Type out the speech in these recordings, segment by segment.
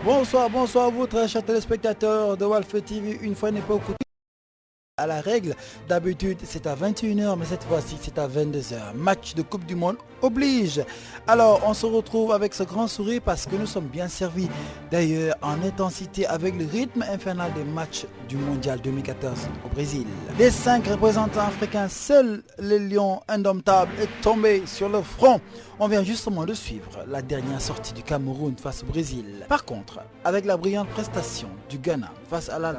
Bonsoir à vous, très chers téléspectateurs de Walf TV. Une fois n'est pas coutume à la règle. D'habitude, c'est à 21h, mais cette fois-ci, c'est à 22h. Match de Coupe du Monde oblige. Alors, on se retrouve avec ce grand sourire parce que nous sommes bien servis. D'ailleurs, en intensité avec le rythme infernal des matchs du Mondial 2014 au Brésil. Des 5 représentants africains, seul le lion indomptable est tombé sur le front. On vient justement de suivre la dernière sortie du Cameroun face au Brésil. Par contre, avec la brillante prestation du Ghana face à la...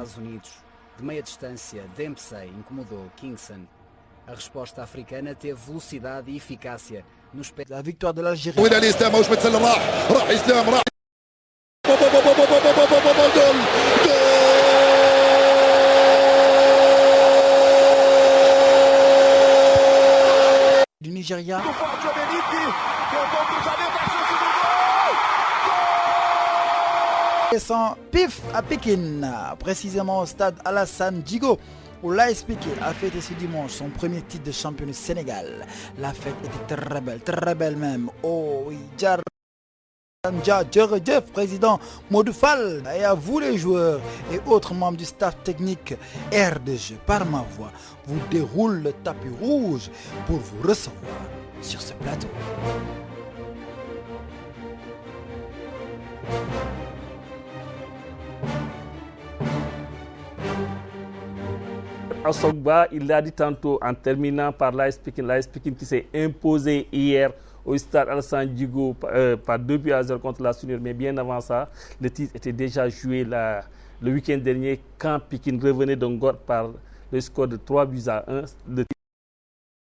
De meia distância, Dempsey incomodou Kingston. A resposta africana teve velocidade e eficácia. La victoire de l'Algérie. Du Nigeria. Sans pif à Pékin, précisément au stade Alassane Djigo, où l'AS Pékin a fêté ce dimanche son premier titre de champion du Sénégal. La fête était très belle même. Oh oui, Djerejef, président Modou Fall, et à vous les joueurs et autres membres du staff technique, air de jeu par ma voix vous déroule le tapis rouge pour vous recevoir sur ce plateau. Asogba, il l'a dit tantôt en terminant par l'AS Pékin qui s'est imposé hier au stade Alassane Djigo par 2-0 contre la Sunir. Mais bien avant ça, le titre était déjà joué le week-end dernier quand Pékin revenait d'Angor par le score de 3-1. Le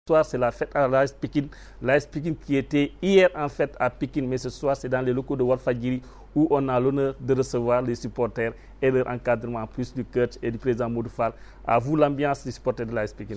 soir, c'est la fête à l'AS Pékin. L'AS Pékin qui était hier en fête à Pékin, mais ce soir, c'est dans les locaux de Walfadjri où on a l'honneur de recevoir les supporters et leur encadrement, en plus du coach et du président Modou Fall. À vous l'ambiance des supporters de l'AS Pékin.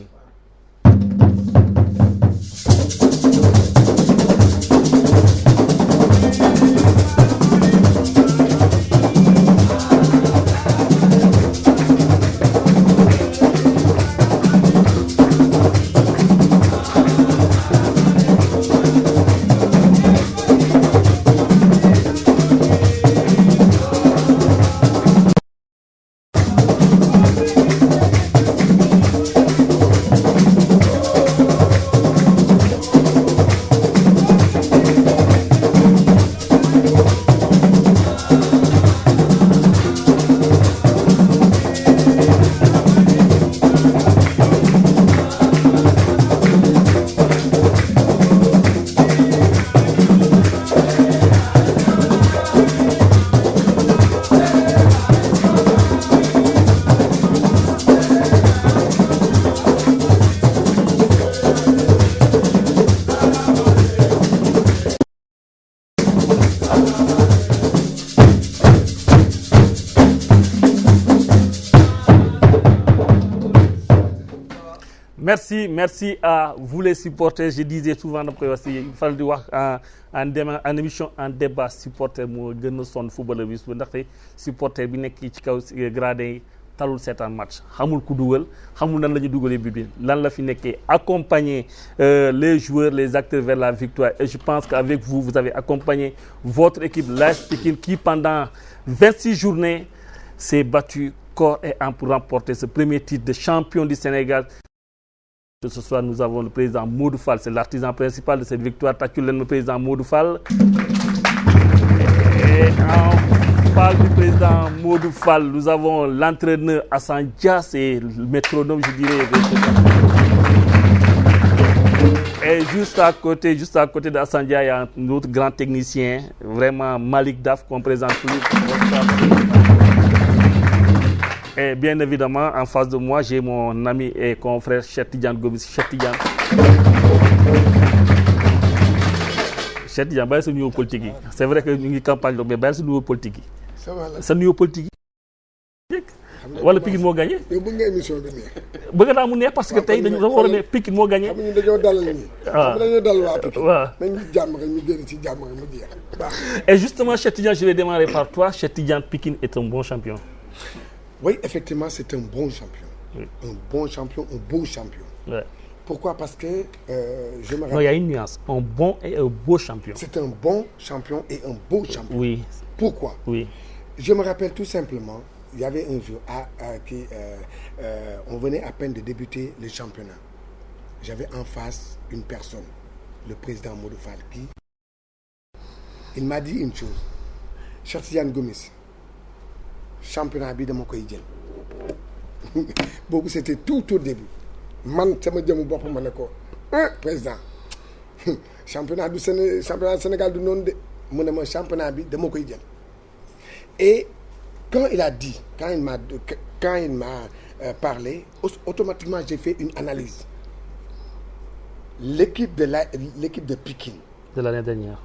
Merci à vous les supporters. Je disais souvent il fallait voir en émission en débat supporter moo gën a sonn footballeur bi ndaxte supporter bi nekk ci kaw gradin yi talul seetaan match xamul ku dugal xamul nan la ñu dugalee but bi lan la fi nekkee accompagner les joueurs les acteurs vers la victoire et je pense qu'avec vous vous avez accompagné votre équipe l'AS Pékin qui pendant 26 journées s'est battu corps et âme pour remporter ce premier titre de champion du Sénégal. Ce soir, nous avons le président Modou Fall, c'est l'artisan principal de cette victoire. Taculen, le président Modou Fall. Et en face du président Modou Fall, nous avons l'entraîneur Hassan Dia, c'est le métronome, je dirais. Et juste à côté de Hassan Dia, il y a un autre grand technicien, vraiment Malik Daf, qu'on présente plus. Et bien évidemment, en face de moi, j'ai mon ami et confrère Cheikh Tidiane Gomis. Cheikh Tidiane, bàyyi sa nuyoo politique yi. C'est vrai que ñu ngi campagne mais bàyyi sa nuyoo politique yi. sa nuyoo politique yi. wala Pikine moo gagné. yow bëgg nga émission bi neex. bëgg naa mu neex parce que tey dañu war a ne Pikine moo gagné. xam nga dañoo dalal nii. waaw dañoo dalal waa Pikine. waaw nañu jàmm rek ñu génn ci jàmm rek mu jeex. Et justement, Cheikh Tidiane, je vais démarrer par toi. Cheikh Tidiane, Pikine est un bon champion. Oui, effectivement, c'est un bon champion. Oui. Un bon champion, un beau champion. Ouais. Pourquoi? Parce que je me rappelle... Non, il y a une nuance. Un bon et un beau champion. C'est un bon champion et un beau champion. Oui. Pourquoi? Oui. Je me rappelle tout simplement, il y avait un jour on venait à peine de débuter le championnat. J'avais en face une personne, le président Modou Fall, il m'a dit une chose. Cheikh Tidiane Gomis, championnat bi dama koy jël. Boobu c'était tout au début. Man sama jëmu bopp ma ne ko président championnat du Sénégal du noonu de mu ne ma championnat bi dama koy jël. Et quand il m'a parlé, automatiquement j'ai fait une analyse. L'équipe de Pikine de l'année dernière.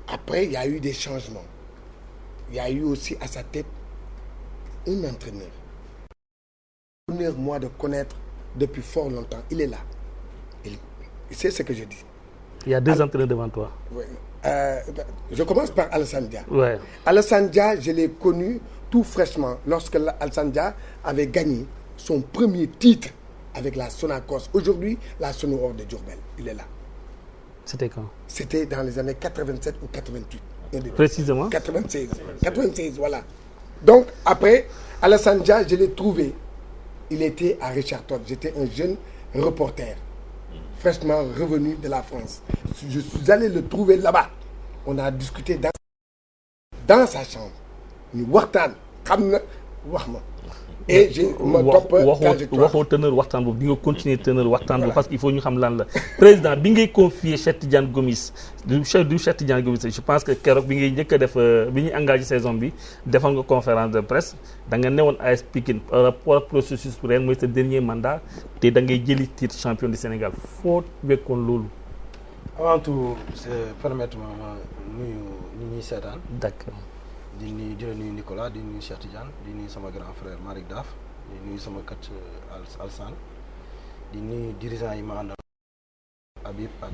Après, il y a eu des changements. Il y a eu aussi à sa tête un entraîneur. Moi de connaître depuis fort longtemps. Il est là. Il sait ce que je dis. Il y a deux entraîneurs devant toi. Oui. Je commence par Alassane Dia. Ouais. Alassane Dia, je l'ai connu tout fraîchement lorsque Alassane Dia avait gagné son premier titre avec la Sonacos. Aujourd'hui, la Sonoro de Diourbel. Il est là. C'était quand? C'était dans les années 87 ou 88. Précisément 96, voilà. Donc, après, Alassane Dia, je l'ai trouvé. Il était à Richard Todd. J'étais un jeune reporter, fraîchement revenu de la France. Je suis allé le trouver là-bas. On a discuté dans sa chambre. Ñu waxtaan xam na wax ma. Et je me topp waxoo teneur waxtaan boobu di nga continuer teneur waxtaan boobu parce qu'il faut ñu xam lan la président bi ngay confier Cheikh Tidiane Gomis du Cheikh Tidiane Gomis je pense que keroog bi ngay njëkk a def bi ñuy engagé saison bi defal nga conférence de presse da nga newoon AS Pikine par rapport ak processus pour ren mooy sa dernier mandat te da ngay jëli titre champion du Sénégal foo wekkoon loolu. Avant tout permettre ma nuyu ñi ñuy seetaan. D'accord. di nuyu Nicolas di nuyu Cheikh Tidiane di nuyu sama grand frère Malick Daf di nuyu sama coach Alsane di nuyu dirigeant yi ma àndal Habib ak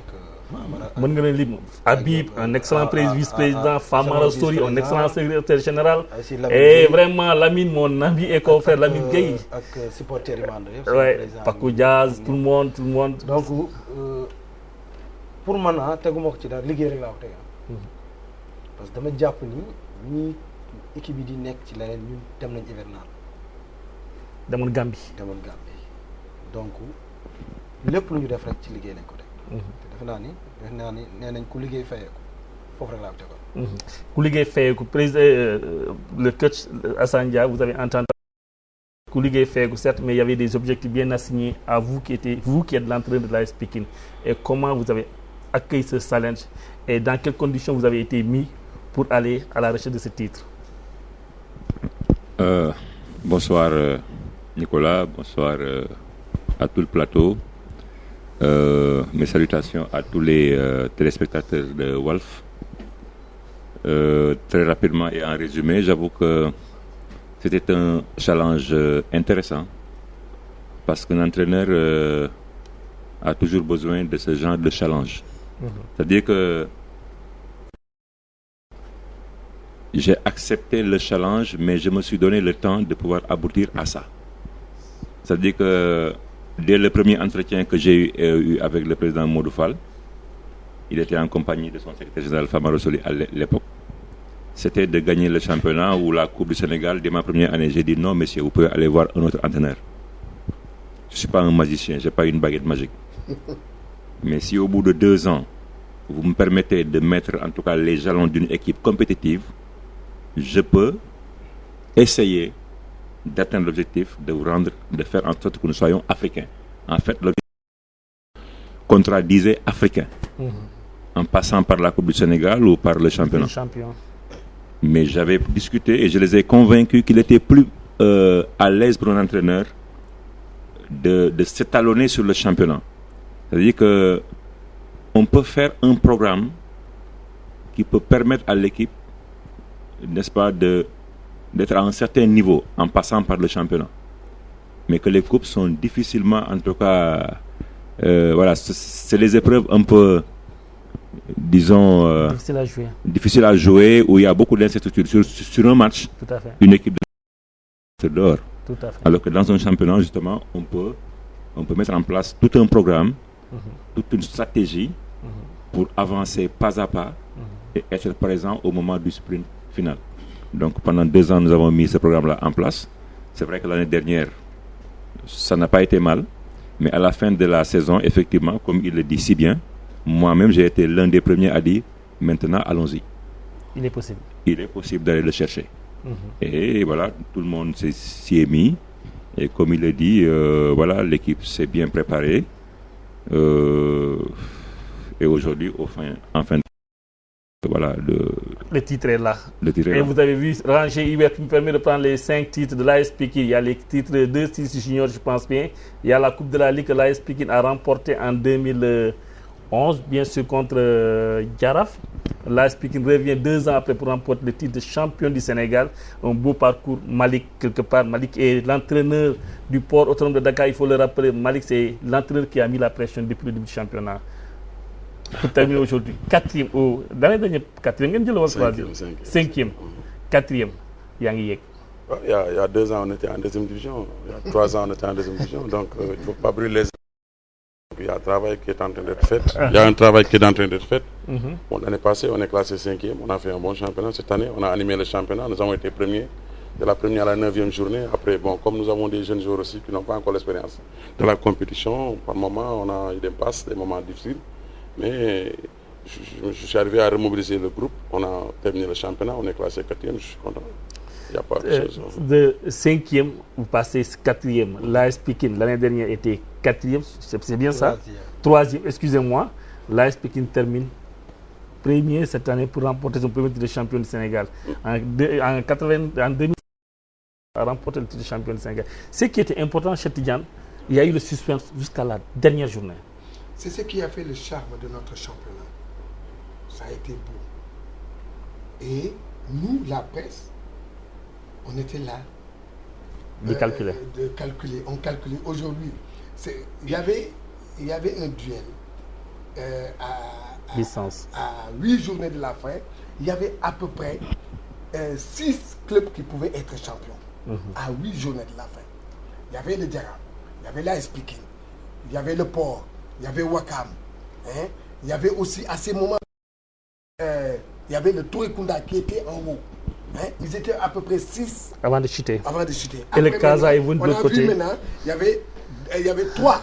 Famara. mën nga leen lim Habib un excellent vice-président, Famara Sori un excellent secrétaire général et vraiment Lamine mon ami et confrère Lamine Gueye ak supporters yi ma àndal yëpp. Ouais, Paco Diaz tout le monde. Donc pour man teguma ko ci daal liggéey rek laa ko teg parce que dama jàpp ni ñi équipe yi di nekk ci leneen ñun dem nañ hivernal. demoon Gambie. Donc lépp lu ñu def rek ci liggéey lañ ko teg. te defe naa ni nee nañ ku liggéey fayeeku foofu rek laa ko tegoon. ku liggéey fayeeku président le coach Assane Dia vous avez entendu. ku liggéey fayeeku certes mais il y avait des objectifs bien assignés à vous qui êtes l'entraîneur de l'AS Pikine et comment vous avez accueilli ce challenge et dans quelles conditions vous avez été mis pour aller à la recherche de ce titre. Bonsoir Nicolas, bonsoir à tout le plateau. Mes salutations à tous les téléspectateurs de Walf. Très rapidement et en résumé, j'avoue que c'était un challenge intéressant parce qu'un entraîneur a toujours besoin de ce genre de challenge. C'est-à-dire que j'ai accepté le challenge, mais je me suis donné le temps de pouvoir aboutir à ça. C'est-à-dire que dès le premier entretien que j'ai eu avec le président Modou Fall, il était en compagnie de son secrétaire général Famara Soli à l'époque. C'était de gagner le championnat ou la Coupe du Sénégal. Dès ma première année, j'ai dit non, messieurs, vous pouvez aller voir un autre entraîneur. Je ne suis pas un magicien, je n'ai pas une baguette magique. Mais si au bout de 2 ans, vous me permettez de mettre en tout cas les jalons d'une équipe compétitive, je peux essayer d'atteindre l'objectif de faire en sorte que nous soyons africains. En fait, l'objectif contrat disait africain, en passant par la Coupe du Sénégal ou par le championnat. Mais j'avais discuté et je les ai convaincus qu'il était plus à l'aise pour un entraîneur de s'étalonner sur le championnat. C'est-à-dire que on peut faire un programme qui peut permettre à l'équipe, n'est-ce pas, d'être à un certain niveau en passant par le championnat. Mais que les coupes sont difficilement, en tout cas, voilà, c'est des épreuves un peu, disons, difficiles à jouer, où il y a beaucoup d'incertitudes. Sur un match, tout à fait. Une équipe de dehors. Tout à fait. Alors que dans un championnat, justement, on peut mettre en place tout un programme, toute une stratégie pour avancer pas à pas et être présent au moment du sprint final. Donc pendant 2 ans, nous avons mis ce programme-là en place. C'est vrai que l'année dernière, ça n'a pas été mal, mais à la fin de la saison, effectivement, comme il le dit si bien, moi-même j'ai été l'un des premiers à dire maintenant allons-y. Il est possible. Il est possible d'aller le chercher. Et voilà, tout le monde s'y est mis. Et comme il le dit, voilà, l'équipe s'est bien préparée. Et aujourd'hui, enfin, voilà, le titre est là. Le titre est et là. Vous avez vu, Ranger Hubert qui me permet de prendre les 5 titres de l'AS Pikine. Il y a les titres 2-6 juniors, je pense bien. Il y a la Coupe de la Ligue que l'AS Pikine a remportée en 2011, bien sûr, contre Jaraaf. L'AS Pikine revient 2 ans après pour remporter le titre de champion du Sénégal. Un beau parcours. Malik, quelque part. Malik est l'entraîneur du port autonome de Dakar. Il faut le rappeler. Malik, c'est l'entraîneur qui a mis la pression depuis le début du championnat. Pour terminer aujourd'hui, 4e dans les derniers 4e, 5e, 4e, il y a 2 ans, on était en 2e division. Il y a 3 ans, on était en 2e division. Donc, il ne faut pas brûler les... Il y a un travail qui est en train d'être fait. Il y a un travail qui est en train d'être fait. Bon, l'année passée, on est classé 5e. On a fait un bon championnat. Cette année, on a animé le championnat. Nous avons été premiers de la première à la 9e journée. Après, bon, comme nous avons des jeunes joueurs aussi qui n'ont pas encore l'expérience de la compétition, par moments, on a eu des passes, des moments difficiles. Mais je suis arrivé à remobiliser le groupe. On a terminé le championnat. On est classé 4e. Je suis content. Il n'y a pas de chose. De 5e, vous passez 4e. L'AS Pikine, l'année dernière, était 4e. C'est bien ça? 3e, excusez-moi. L'AS Pikine termine premier cette année pour remporter son premier titre de champion du Sénégal. En 2000, a remporté le titre de champion du Sénégal. Ce qui était important chez Tidiane, il y a eu le suspense jusqu'à la dernière journée. C'est ce qui a fait le charme de notre championnat. Ça a été beau. Et nous, la presse, on était là. De calculer. On calculait. Aujourd'hui, il y avait un duel à 8 journées de la fin. Il y avait à peu près 6 clubs qui pouvaient être champions. À 8 journées de la fin. Il y avait le Jaraaf, il y avait l'AS Pikine, il y avait le Port, il y avait Ouakam. Hein? Il y avait aussi à ces moments, il y avait le Touré Kunda qui était en haut. Hein? Ils étaient à peu près 6 avant de chuter. Et après, le Casa est venu de l'autre côté. Vu maintenant, il y avait 3.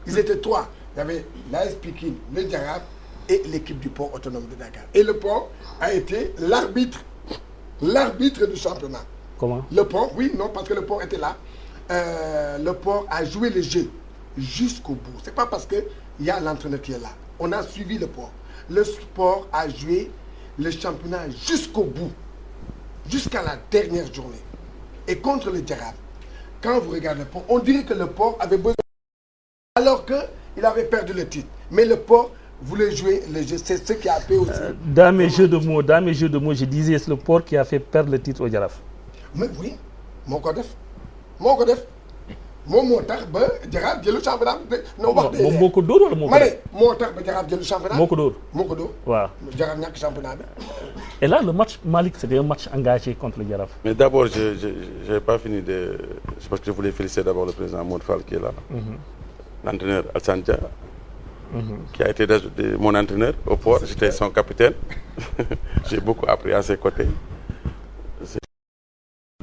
Ils étaient 3. Il y avait l'AS Pikine, le Jaraaf et l'équipe du port autonome de Dakar. Et le port a été l'arbitre du championnat. Comment? Le port, oui, non, parce que le port était là. Le port a joué le jeu jusqu'au bout. C'est pas parce qu'il y a l'entraîneur qui est là. On a suivi le port. Le sport a joué le championnat jusqu'au bout. Jusqu'à la dernière journée. Et contre le Jaraaf, quand vous regardez le port, on dirait que le port avait besoin, alors qu'il avait perdu le titre. Mais le port voulait jouer le jeu. C'est ce qui a fait aussi. Dans mes jeux de mots, je disais c'est le port qui a fait perdre le titre au Jaraaf. Mais oui, mon codef. moom moo tax ba Jaraaf jëlu championnat no wax de moom moo ko dóor wala moo ko ma ne moo tax ba Jaraaf jëlu championnat moo ko dóor waaw Jaraaf ñàkk championnat bi. Et là le match Malick c'était un match engagé contre le Jaraaf. Mais d'abord j'ai pas fini de parce que je voulais féliciter d'abord le président Modou Fall qui est là. L'entraîneur Alassane Dia qui a été mon entraîneur au port, j'étais son capitaine. J'ai beaucoup appris à ses côtés.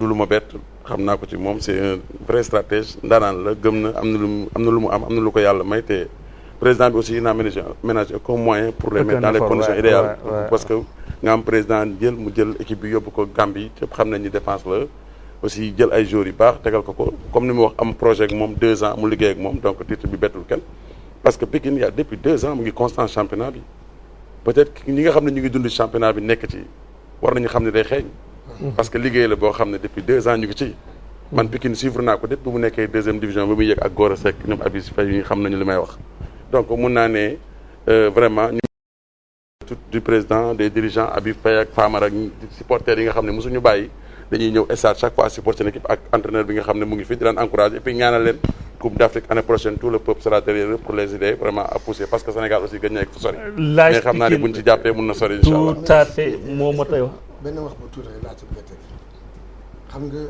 du lu ma bett xam naa ko ci moom c'est un vrai stratège ndaanaan la gëm na am na lu mu am na lu ko yàlla may te président bi aussi il a ménagé comme moyen pour les mettre dans les conditions idéales parce que nga am président mu jël équipe bi yóbbu ko Gambie te xam nañ ni défense la aussi jël ay joueurs yu baax tegal ko comme ni mu wax am projet ak moom 2 ans mu liggéey ak moom donc titre bi bettul kenn parce que Pikine y a depuis 2 ans mu ngi constant championnat bi peut-être ñi nga xam ne ñu ngi dund championnat bi nekk ci war nañu xam ne day xeeñ parce que liggéey la boo xam ne depuis 2 ans ñu ngi ci man Pikine suivre naa ko depuis bu mu nekkee 2e division ba muy yëg ak Gora Seck ñoom Abis Faye yi xam nañu li may wax donc mun naa ne vraiment ñu du président des dirigeants Abib Faye ak Famara ak supporters yi nga xam ne mosuñu bàyyi dañuy ñëw stade chaque fois supporter seen équipe ak entraîneur bi nga xam ne mu ngi fi di leen encourager et puis ñaanal leen Coupe d'Afrique année prochaine tout le peuple sera derrière pour les aider vraiment à pousser parce que Sénégal aussi gagné ak fu sori mais xam naa ne buñ ci jàppee mun na sori incha allah tout à fait moo ma tey wax benn wax bu tuuti rek laa ci bëgg a teg xam nga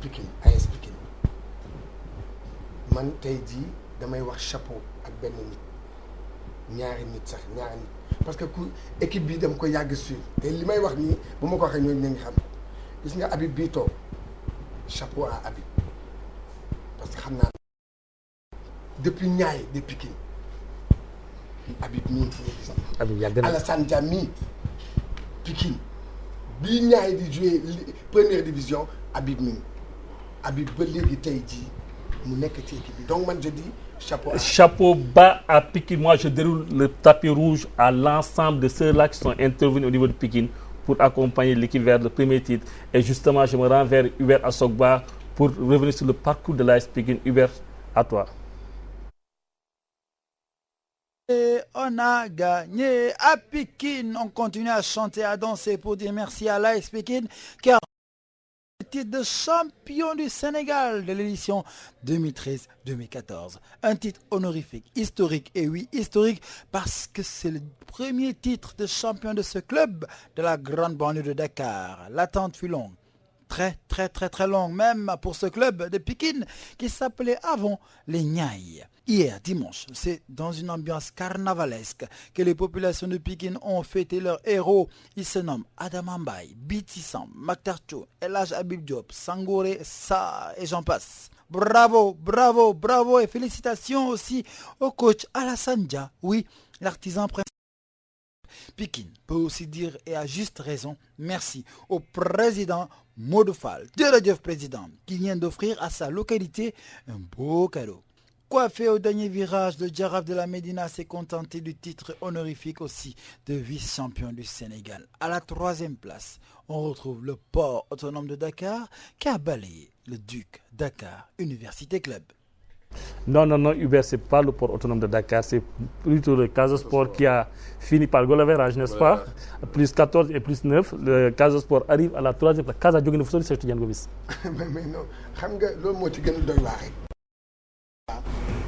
Pikine AS Pikine man tey jii damay wax chapeau ak benn nit ñaari nit parce que ku équipe bi dama ko yàgg suivre te li may wax nii bu ma ko waxee ñooñu ñu ngi xam gis nga Habib bii toog chapeau à Habib parce que xam naa depuis Niayes de Pikine Habib mii nga gis Habib yàgg na Alassane Dia mii Pikine bii Niayes di jouer première division Habib mii Habib ba léegi tey jii mu nekk ci équipe bi donc man je dis chapeau bas à Pikine. Moi, je déroule le tapis rouge à l'ensemble de ceux-là qui sont intervenus au niveau de Pikine pour accompagner l'équipe vers le premier titre. Et justement, je me rends vers Hubert Assogba pour revenir sur le parcours de l'AS Pikine. Hubert, à toi. Et on a gagné à Pikine. On continue à chanter, à danser pour dire merci à l'AS Pikine qui a titre de champion du Sénégal de l'édition 2013-2014. Un titre honorifique, historique, et oui, historique, parce que c'est le premier titre de champion de ce club de la grande banlieue de Dakar. L'attente fut longue, très longue, même pour ce club de Pikine qui s'appelait avant les Niayes. Hier, dimanche, c'est dans une ambiance carnavalesque que les populations de Pikine ont fêté leurs héros. Ils se nomment Adama Mbaye, Biti Sam, Maktar Thioune, El Hadj Habib Diop, Sangouré Sarr et j'en passe. Bravo et félicitations aussi au coach Alassane Dia, oui, l'artisan principal. Pikine peut aussi dire, et à juste raison, merci au président Modou Fall, jërëjëf président, qui vient d'offrir à sa localité un beau cadeau. Coiffé au dernier virage, le Jaraaf de la Médina s'est contenté du titre honorifique aussi de vice-champion du Sénégal. À la 3e place, on retrouve le port autonome de Dakar qui a balayé le Duc Dakar Université Club. Non, Hubert, c'est pas le port autonome de Dakar, c'est plutôt le Casa Sport qui a fini par goal average, n'est-ce pas? Plus 14 et plus 9, le Casa Sport arrive à la 3e place. Casa jóge na fa sori Cheikh Tidiane Gomis. mais non, xam nga loolu moo ci gën a doy waar rek.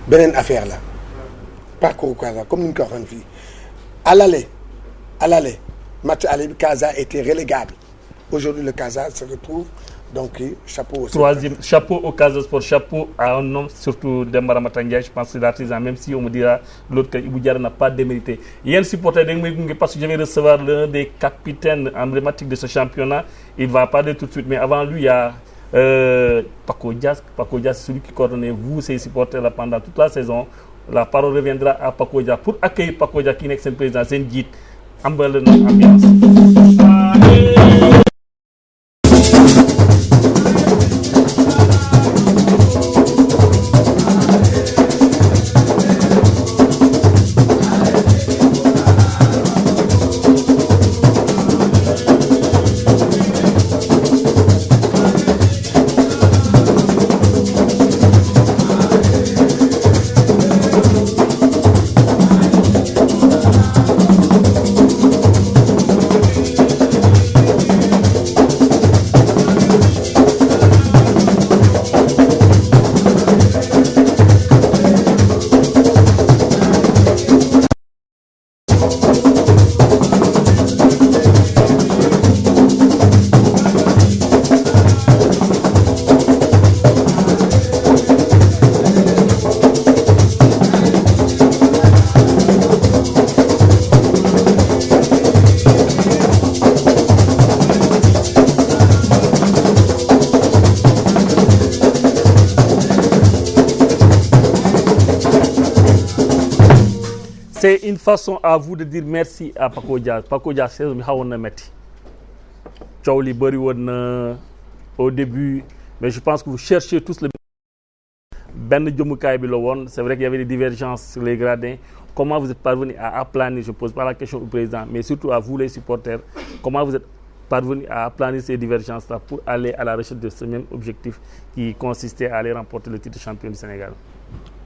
Beneen affaire la parcours Casa comme ni ñu ko waxoon fii à l'aller match aller bi Casa était relégable. Aujourd'hui le Casa se retrouve donc chapeau. Troisième, chapeau au Casa Sport, chapeau à un homme surtout Demba Ramata Ndiaye, je pense que c'est l'artisan, même si on me dira l'autre que Ibou Diarra n'a pas démérité. Il y a un supporter parce que je vais recevoir l'un des capitaines emblématiques de ce championnat. Il va parler tout de suite, mais avant lui il y a Paco Dias, c'est celui qui coordonnait vous, ces supporters là pendant toute la saison. La parole reviendra à Paco Dias pour accueillir Paco Dias qui est le président seen jiit ambal na ambiance. C'est une façon à vous de dire merci à Paco Dias. Paco Dias saison bi xawoon na metti coow li bëri woon na au début mais je pense que vous cherchez tous le benn jëmukaay bi la woon. C'est vrai qu'il y avait des divergences sur les gradins. Comment vous êtes parvenu à aplanir, je ne pose pas la question au président, mais surtout à vous les supporters, comment vous êtes parvenu à aplanir ces divergences-là pour aller à la recherche de ce même objectif qui consistait à aller remporter le titre de champion du Sénégal?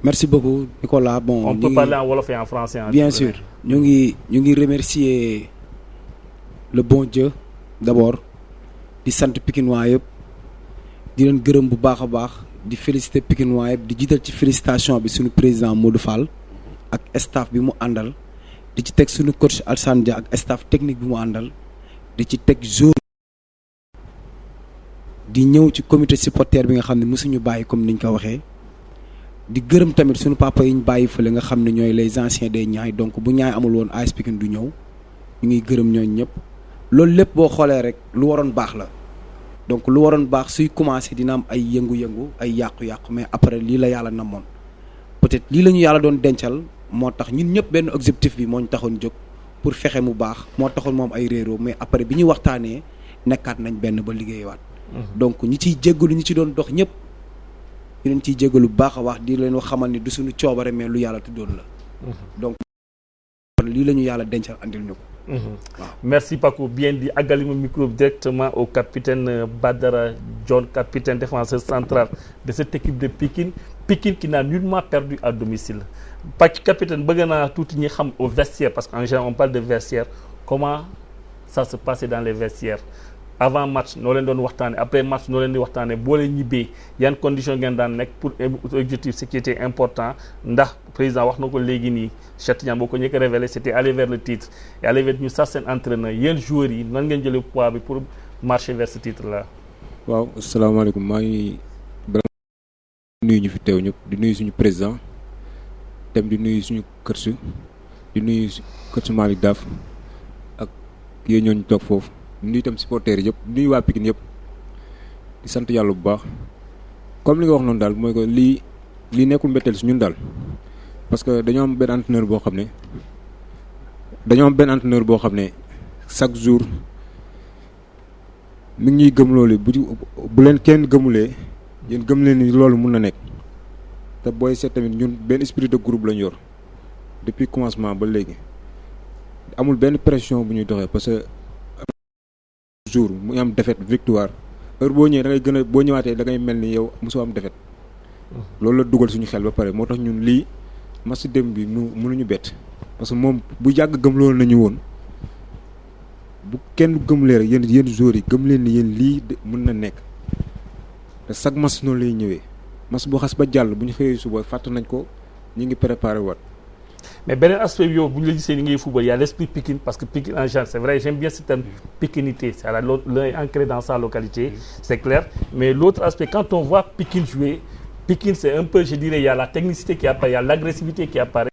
Merci beaucoup Nicolas. Bon, on peut parler en wolof et en français. Bien sûr. Ñu ngi remercier le bon Dieu d'abord di sant Pikinois yëpp di leen gërëm bu baax a baax di féliciter Pikinois yëpp di jiital ci félicitation bi suñu président Modou Fall ak staff bi mu àndal di ci teg suñu coach Alassane Dia ak staff technique bi mu àndal di ci teg jour di ñëw ci comité supporter bi nga xam ne mosuñu bàyyi comme niñ ko waxee. di gërëm tamit suñu papa yi ñu bàyyi fële nga xam ne ñooy les anciens des Niayes donc bu Niayes amul woon AS Pikine du ñëw ñu ngi gërëm ñooñu ñëpp loolu lépp boo xoolee rek lu waroon baax la donc lu waroon baax suy commencé dina am ay yëngu-yëngu ay yàqu-yàqu mais après lii la yàlla namoon peut-être lii la ñu yàlla doon dencal moo tax ñun ñëpp benn objectif bi moo ñu taxoon jóg pour fexe mu baax moo taxoon moom ay réeroo mais après bi ñu waxtaanee nekkaat nañ benn ba liggéeyawaat. donc ñi ciy jéggalu ñi ci doon dox ñëpp ñu leen ciy jéggalu bu baax a wax di leen wax xamal ni du suñu coobare mais lu yàlla tuddoon la. donc lii la ñu yàlla dencal andil ñu ko. Merci Paco. Bien dit. Agali mon micro directement au capitaine Badara John, capitaine défenseur central de cette équipe de Pikine. Pikine qui n'a nullement perdu à domicile. Capitaine, tout au vestiaire, parce qu'en général on parle de vestiaire. Comment ça se passait dans les vestiaires? Avant match, nous l'avons dit, après match, nous l'avons dit, il y a une condition pour objectif, ce qui était important. Le président a révélé, c'était aller vers le titre. Et aller vers ça, c'est un entraîneur. Il y a un joueur, il y a le poids pour marcher vers ce titre-là. Wow, assalamu alaikum. Je suis le président, je suis le coach, je suis le coach Malick Daf, et je suis le nuyu itam supporters yëpp nuyu waa Pikine yëpp di sant yàlla bu baax comme li nga wax noonu daal mooy que lii nekkul mbetteel si ñun daal parce que dañoo am benn entraîneur boo xam ne chaque jour mi ngi ñuy gëm loolu bu leen kenn gëmulee yéen gëm leen ni loolu mun na nekk te booy seet tamit ñun benn esprit de groupe lañ yor depuis commencement ba léegi amul benn pression bu ñuy doxee parce que jour mu am défaite victoire heure boo ñëwee da ngay gën a boo ñëwaatee da ngay mel ni yow mosoo am défaite loolu la dugal suñu xel ba pare moo tax ñun lii match dem bi mënuñu bett parce que moom bu yàgg gëm loolu nañu woon bu kenn gëmulee rek yéen joueurs yi gëm leen ni yéen lii mën na nekk te chaque match noonu lay ñëwee match boo xas ba jàll bu ñu xëyee suba fàtt nañ ko ñu ngi préparé waat. Mais ben aspect yo bu ñu la gisee ni ngay football, il y a l'esprit Pikine parce que Pikine en général, c'est vrai, j'aime bien ce terme pikinité, c'est ancré dans sa localité, c'est clair. Mais l'autre aspect, quand on voit Pikine jouer, Pikine c'est un peu, je dirais, il y a la technicité qui apparaît, il y a l'agressivité qui apparaît.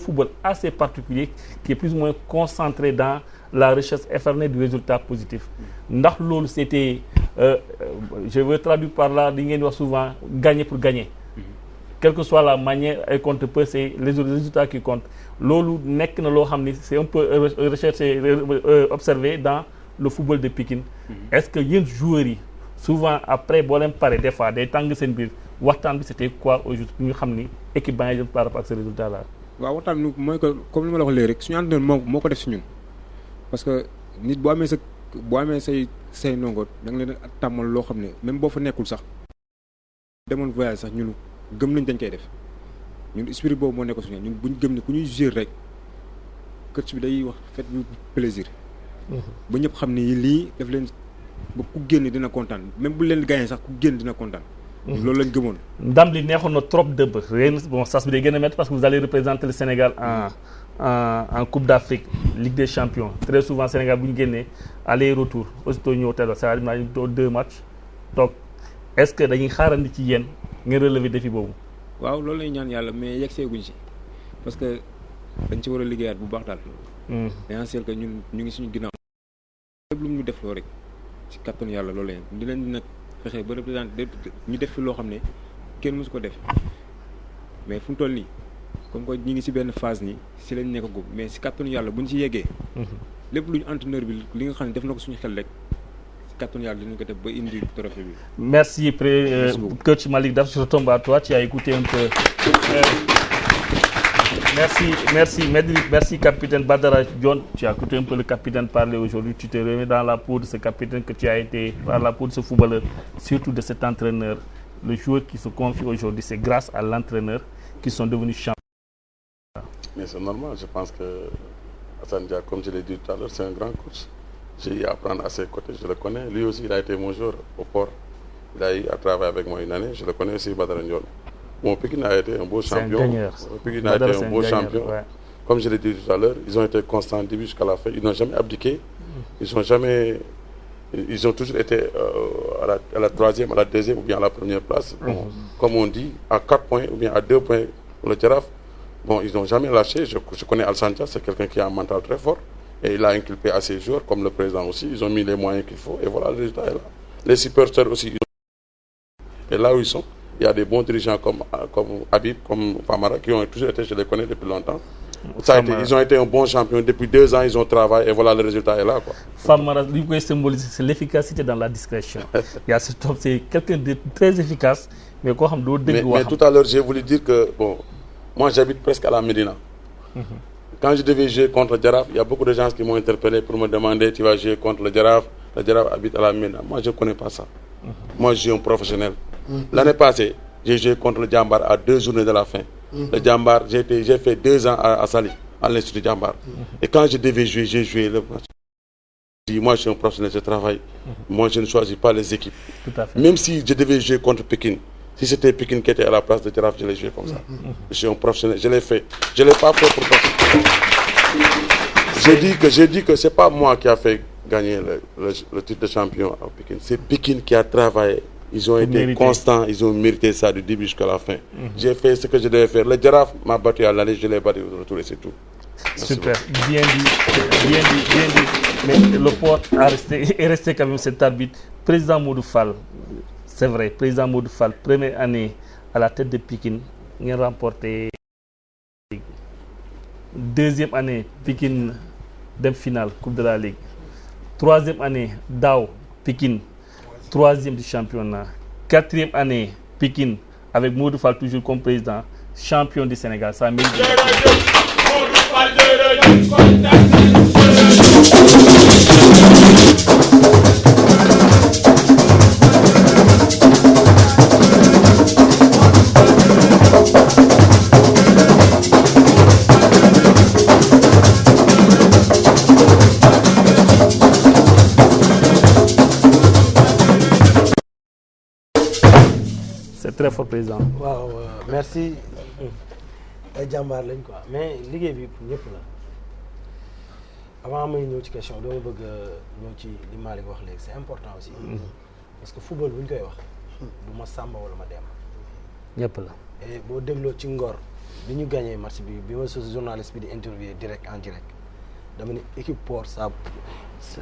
Un football assez particulier qui est plus ou moins concentré dans la recherche effrénée du résultat positif. Ndax lolu c'était je veux traduire par là, di ngeen wax souvent gagner pour gagner. Quelle que soit la manière elle compte peu, c'est les résultats qui comptent. Lolu nek na lo xamni c'est un peu recherché observé dans le football de Pikine. Est-ce que yeen joueurs yi souvent après bo len paré des fois day tang sen bir waxtan bi c'était quoi aujourd'hui ñu xamni équipe ba ngay par rapport à ce résultat là? Waaw waxtan bi moy que comme li ma la wax léegi rek suñu entraîneur moko def ci ñun parce que nit bo amé say ndongo da nga leen tamal lo xamné même bo fa nekkul sax demoon voyage sax ñun gëm nañ dañ koy def ñun esprit boobu moo nekk suñu ñun buñ gëm ne ku ñuy gérer rek coach bi day wax faites vous plaisir ba ñëpp xam ne lii daf leen ba ku génn dina kontaan même bu leen gagné sax ku génn dina kontaan. loolu lañ gëmoon. ndam li neexoon na trop dëbb bon sas bi day gën a métti parce que vous allez représenter le Sénégal en Coupe d'Afrique Ligue des Champions très souvent Sénégal bu ñu génnee aller-retour aussitôt ñëw teel c'est-à-dire naa ñu 2 matchs toog est-ce que dañuy xaarandi ci yéen ngeen relever défi boobu. waaw loolu lay ñaan yàlla mais yeggseeguñ ci parce que dañ ci war a liggéeyaat bu baax daal. l'essentiel que ñun ñu ngi suñu ginnaaw. lépp lu ñu def loo rek ci kattan yàlla loolu la ñu leen nag fexe ba représenté ñu def fi loo xam ne kenn mësu ko def mais fu mu toll nii comme que ñu ngi ci benn phase nii ci lañ nekk góob mais ci kattan yàlla bu ñu ci yeggee. lépp lu ñu entraîneur bi li nga xam ne def na ko suñu xel rek. Merci, coach Malick Daf. Je retombe à toi. Tu as écouté un peu. Merci, capitaine Badara John. Tu as écouté un peu le capitaine parler aujourd'hui. Tu te remets dans la peau de ce capitaine que tu as été, dans la peau de ce footballeur, surtout de cet entraîneur. Le joueur qui se confie aujourd'hui, c'est grâce à l'entraîneur qu'ils sont devenus champions. Mais c'est normal. Je pense que Hassan Dia, comme je l'ai dit tout à l'heure, c'est un grand coach. J'ai eu à apprendre à ses côtés, je le connais. Lui aussi, il a été mon joueur au port. Il a eu à travailler avec moi une année. Je le connais aussi, Badara Ndiol. Mon Pikine a été un beau champion. Pikine a été un beau champion. Ouais. Comme je l'ai dit tout à l'heure, ils ont été constants du début jusqu'à la fin. Ils n'ont jamais abdiqué. Ils ont toujours été à la 3e, à la 2e ou bien à la 1re place. Bon, comme on dit, à 4 points ou bien à 2 points pour le Giraffe. Bon, ils n'ont jamais lâché. Je connais Al Santia, c'est quelqu'un qui a un mental très fort. Et il a inculpé à ses joueurs, comme le président aussi. Ils ont mis les moyens qu'il faut. Et voilà, le résultat est là. Les supporters aussi. Et là où ils sont, il y a des bons dirigeants comme Habib, comme Famara, qui ont toujours été, je les connais depuis longtemps. Ils ont été un bon champion. Depuis 2 ans, ils ont travaillé. Et voilà, le résultat est là, quoi. Famara, lui, qui symbolise, c'est l'efficacité dans la discrétion. Il y a cet homme, c'est quelqu'un de très efficace. Mais tout à l'heure, j'ai voulu dire que, bon, moi, j'habite presque à la Médina. Quand je devais jouer contre le Jaraaf, il y a beaucoup de gens qui m'ont interpellé pour me demander, tu vas jouer contre le Jaraaf habite à la Médina. Moi, je ne connais pas ça. Moi, je suis un professionnel. L'année passée, j'ai joué contre le Djambar à 2 journées de la fin. Le Djambar, j'ai fait 2 ans à Sali, à l'Institut Djambar. Et quand je devais jouer, j'ai joué le match. Moi, je suis un professionnel, je travaille. Moi, je ne choisis pas les équipes. Tout à fait. Même si je devais jouer contre Pékin, si c'était Pékin qui était à la place de Jaraaf, je l'ai joué comme ça. Je suis un professionnel, je l'ai fait. Je ne l'ai pas fait pour ça. J'ai dit que ce n'est pas moi qui a fait gagner le titre de champion à Pékin. C'est Pékin qui a travaillé. Ils ont été constants, ils ont mérité ça du début jusqu'à la fin. J'ai fait ce que je devais faire. Le Jaraaf m'a battu à l'aller, je l'ai battu au retour et c'est tout. Merci super, beaucoup. Bien dit. Mais le port est resté quand même cet arbitre. Président Modou Fall, c'est vrai, président Modou Fall, première année à la tête de Pékin, il a remporté. Deuxième année, Pékin, demi-finale, Coupe de la Ligue. Troisième année, Dao, Pékin, troisième du championnat. Quatrième année, Pékin, avec Modou Fall toujours comme président, champion du Sénégal. Ça mérite. C'est très fort président. Waaw merci. ay jàmbaar lañ quoi mais liggéey bi pour ñëpp la avant may ñëw ci question dama bëgg ñëw ci li Malick wax léegi c'est important aussi. parce que football bu ñu koy wax du ma sàmba wala ma dem. ñëpp la. et boo dégloo ci Ngor bi ñu gagné match bi ma journaliste bi di interviewer en direct dama ne équipe Port ça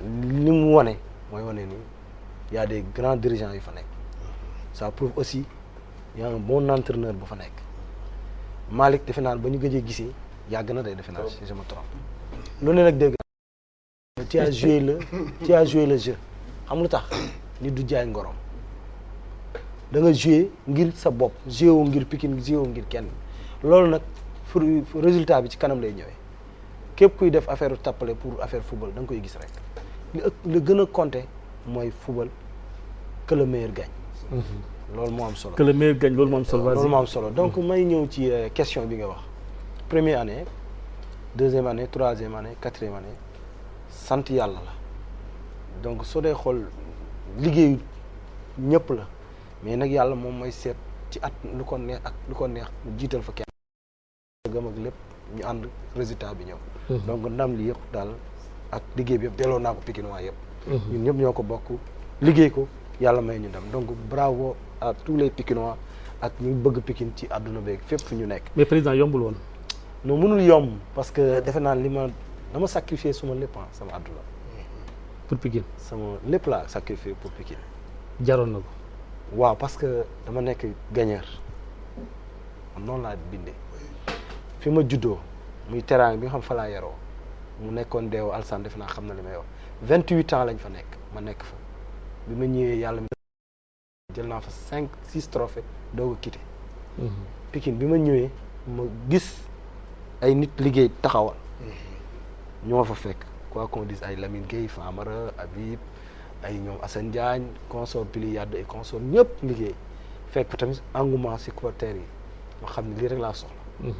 li mu wane mooy wane ni y a des grands dirigeants yu fa nekk ça prouve aussi y a un bon entraîneur bu fa nekk. Malick defe naa ba ñu gëjee gisee yàgg na day defe naa si je me trompe lu ne nag dégg tu as joué le jeu xam lu tax nit du jaay ngorom da nga joué ngir sa bopp joué wu ngir Pikine joué wu ngir kenn loolu nag résultat bi ci kanam lay ñëwee képp kuy def affaire tappale pour affaire football da nga koy gis rek li gën a compter mooy football que le meilleur gagne. loolu moo am solo que le meilleur gagne loolu moo am solo. loolu moo am solo donc may ñëw ci question bi nga wax première année deuxième année troisième année quatrième année sant yàlla la donc soo dee xool liggéeyu ñëpp la mais nag yàlla moom mooy seet ci at lu ko neex ak lu ko neex mu jiital fa kenn gëm ak lépp ñu ànd résultat bi ñëw. donc ndam li yëpp daal ak liggéey bi yëpp delloo naa ko Pikinois yëpp. ñun ñëpp ñoo ko bokk liggéey ko yàlla may ñu ndam donc bravo à tous les Pikinois ak ñu bëgg Pikine ci àdduna beeg fépp fu ñu nekk. mais président yombul woon. non mënul yomb parce que defe naa li ma dama sacrifier suma lépp sama àdduna. pour Pikine. sama lépp laa sacrifier pour Pikine. jaroon na ko. waaw parce que dama nekk gagneur noonu laa bindee fi ma juddoo muy teraanga bi nga xam fa laa yaroo mu nekkoon deewu Alsane defe naa xam na li may wax 28 ans lañ fa nekk ma nekk fa bi ma ñëwee yàlla jël naa fa 5-6 trophées doog a quitté. Pikine bi ma ñëwee ma gis ay nit liggéey taxawal ñoo fa fekk quoi qu'on dise ay Lamine Gueye Famara Habib ay ñoom Assane Diagne consort Pili Yade et consort ñëpp liggéey fekk tamit engouement supporters yi ma xam ne lii rek laa soxla.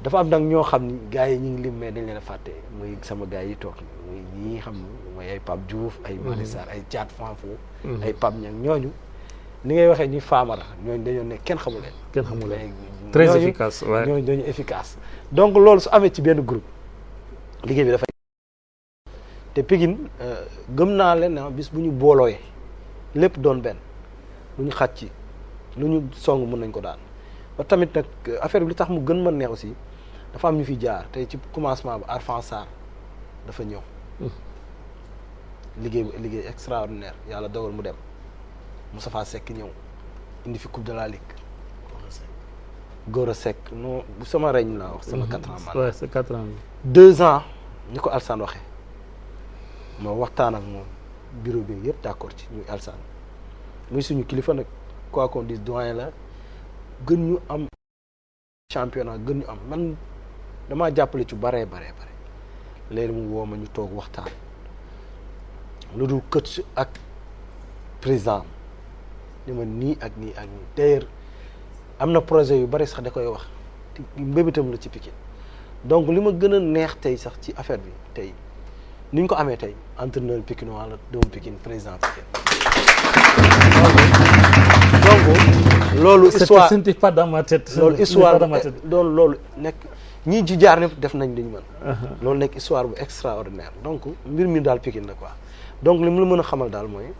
dafa am nag ñoo xam ni gars yi ñu ngi lim mais dañ leen a fàtte muy sama gars yi toog muy ñi xam mooy ay Pape Diouf ay Malick Sarr ay Thiat Fanfo ay Pape Niang ñooñu ni ngay waxee ñuy Famara ñooñu dañoo ne kenn xamu leen. kenn xamu leen très efficace waaw ñooñu dañu efficace donc loolu su amee ci benn groupe liggéey bi dafay te Pikine gëm naa leen na bis bu ñu boolooyee lépp doon benn lu ñu xàcc lu ñu song mën nañ ko daan ba tamit nag affaire bi li tax mu gën mën neex aussi dafa am ñu fi jaar tey ci commencement ba Arfan Sarr dafa ñëw liggéey extraordinaire yàlla dogal mu dem Moustapha Seck ñëw indi fi coupe de la ligue Gora Seck non bu sama reñ laa wax sama 4 ans man ouais c'est 4 ans 2 ans ni ko Alsane waxee ma waxtaan ak moom bureau bi yëpp d'accord ci ñuy Alsane muy suñu kilifa nag quoi qu'on dise doyen la gën ñu am championnat gën ñu am man damaa jàppale ci bare léegi mu woo ma ñu toog waxtaan lu dul coach ak président ni ma nii ak nii d'ailleurs am na projet yu bari sax da koy wax mbébétam la ci Pikine donc li ma gën a neex tey sax ci affaire bi tey ni ñu ko amee tey entraîneur pikinois la doomu Pikine président Pikine donc loolu histoire c'était pas dans ma tête loolu histoire loolu nekk ñii ci jaar ñëpp def nañ li ñu mën loolu nekk histoire bu extraordinaire donc mbir mi daal Pikine la quoi donc li mu la mën a xamal daal mooy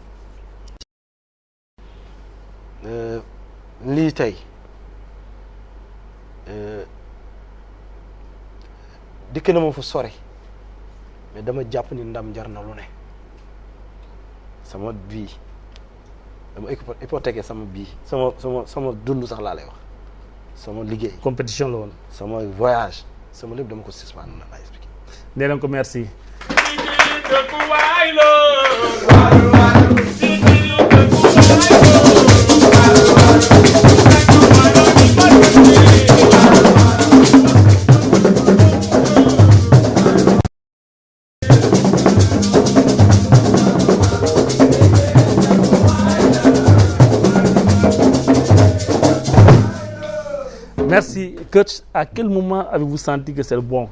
lii tey dikk na ma fu sore mais dama jàpp ni ndam jar na lu ne sama vie dama hypothéquer sama vie sama dund sax laa lay wax sama liggéey compétition la woon sama voyage sama lépp dama ko suspendre na laa expliqué nee nañ ko merci Merci. Coach, à quel moment avez-vous senti que c'est bon?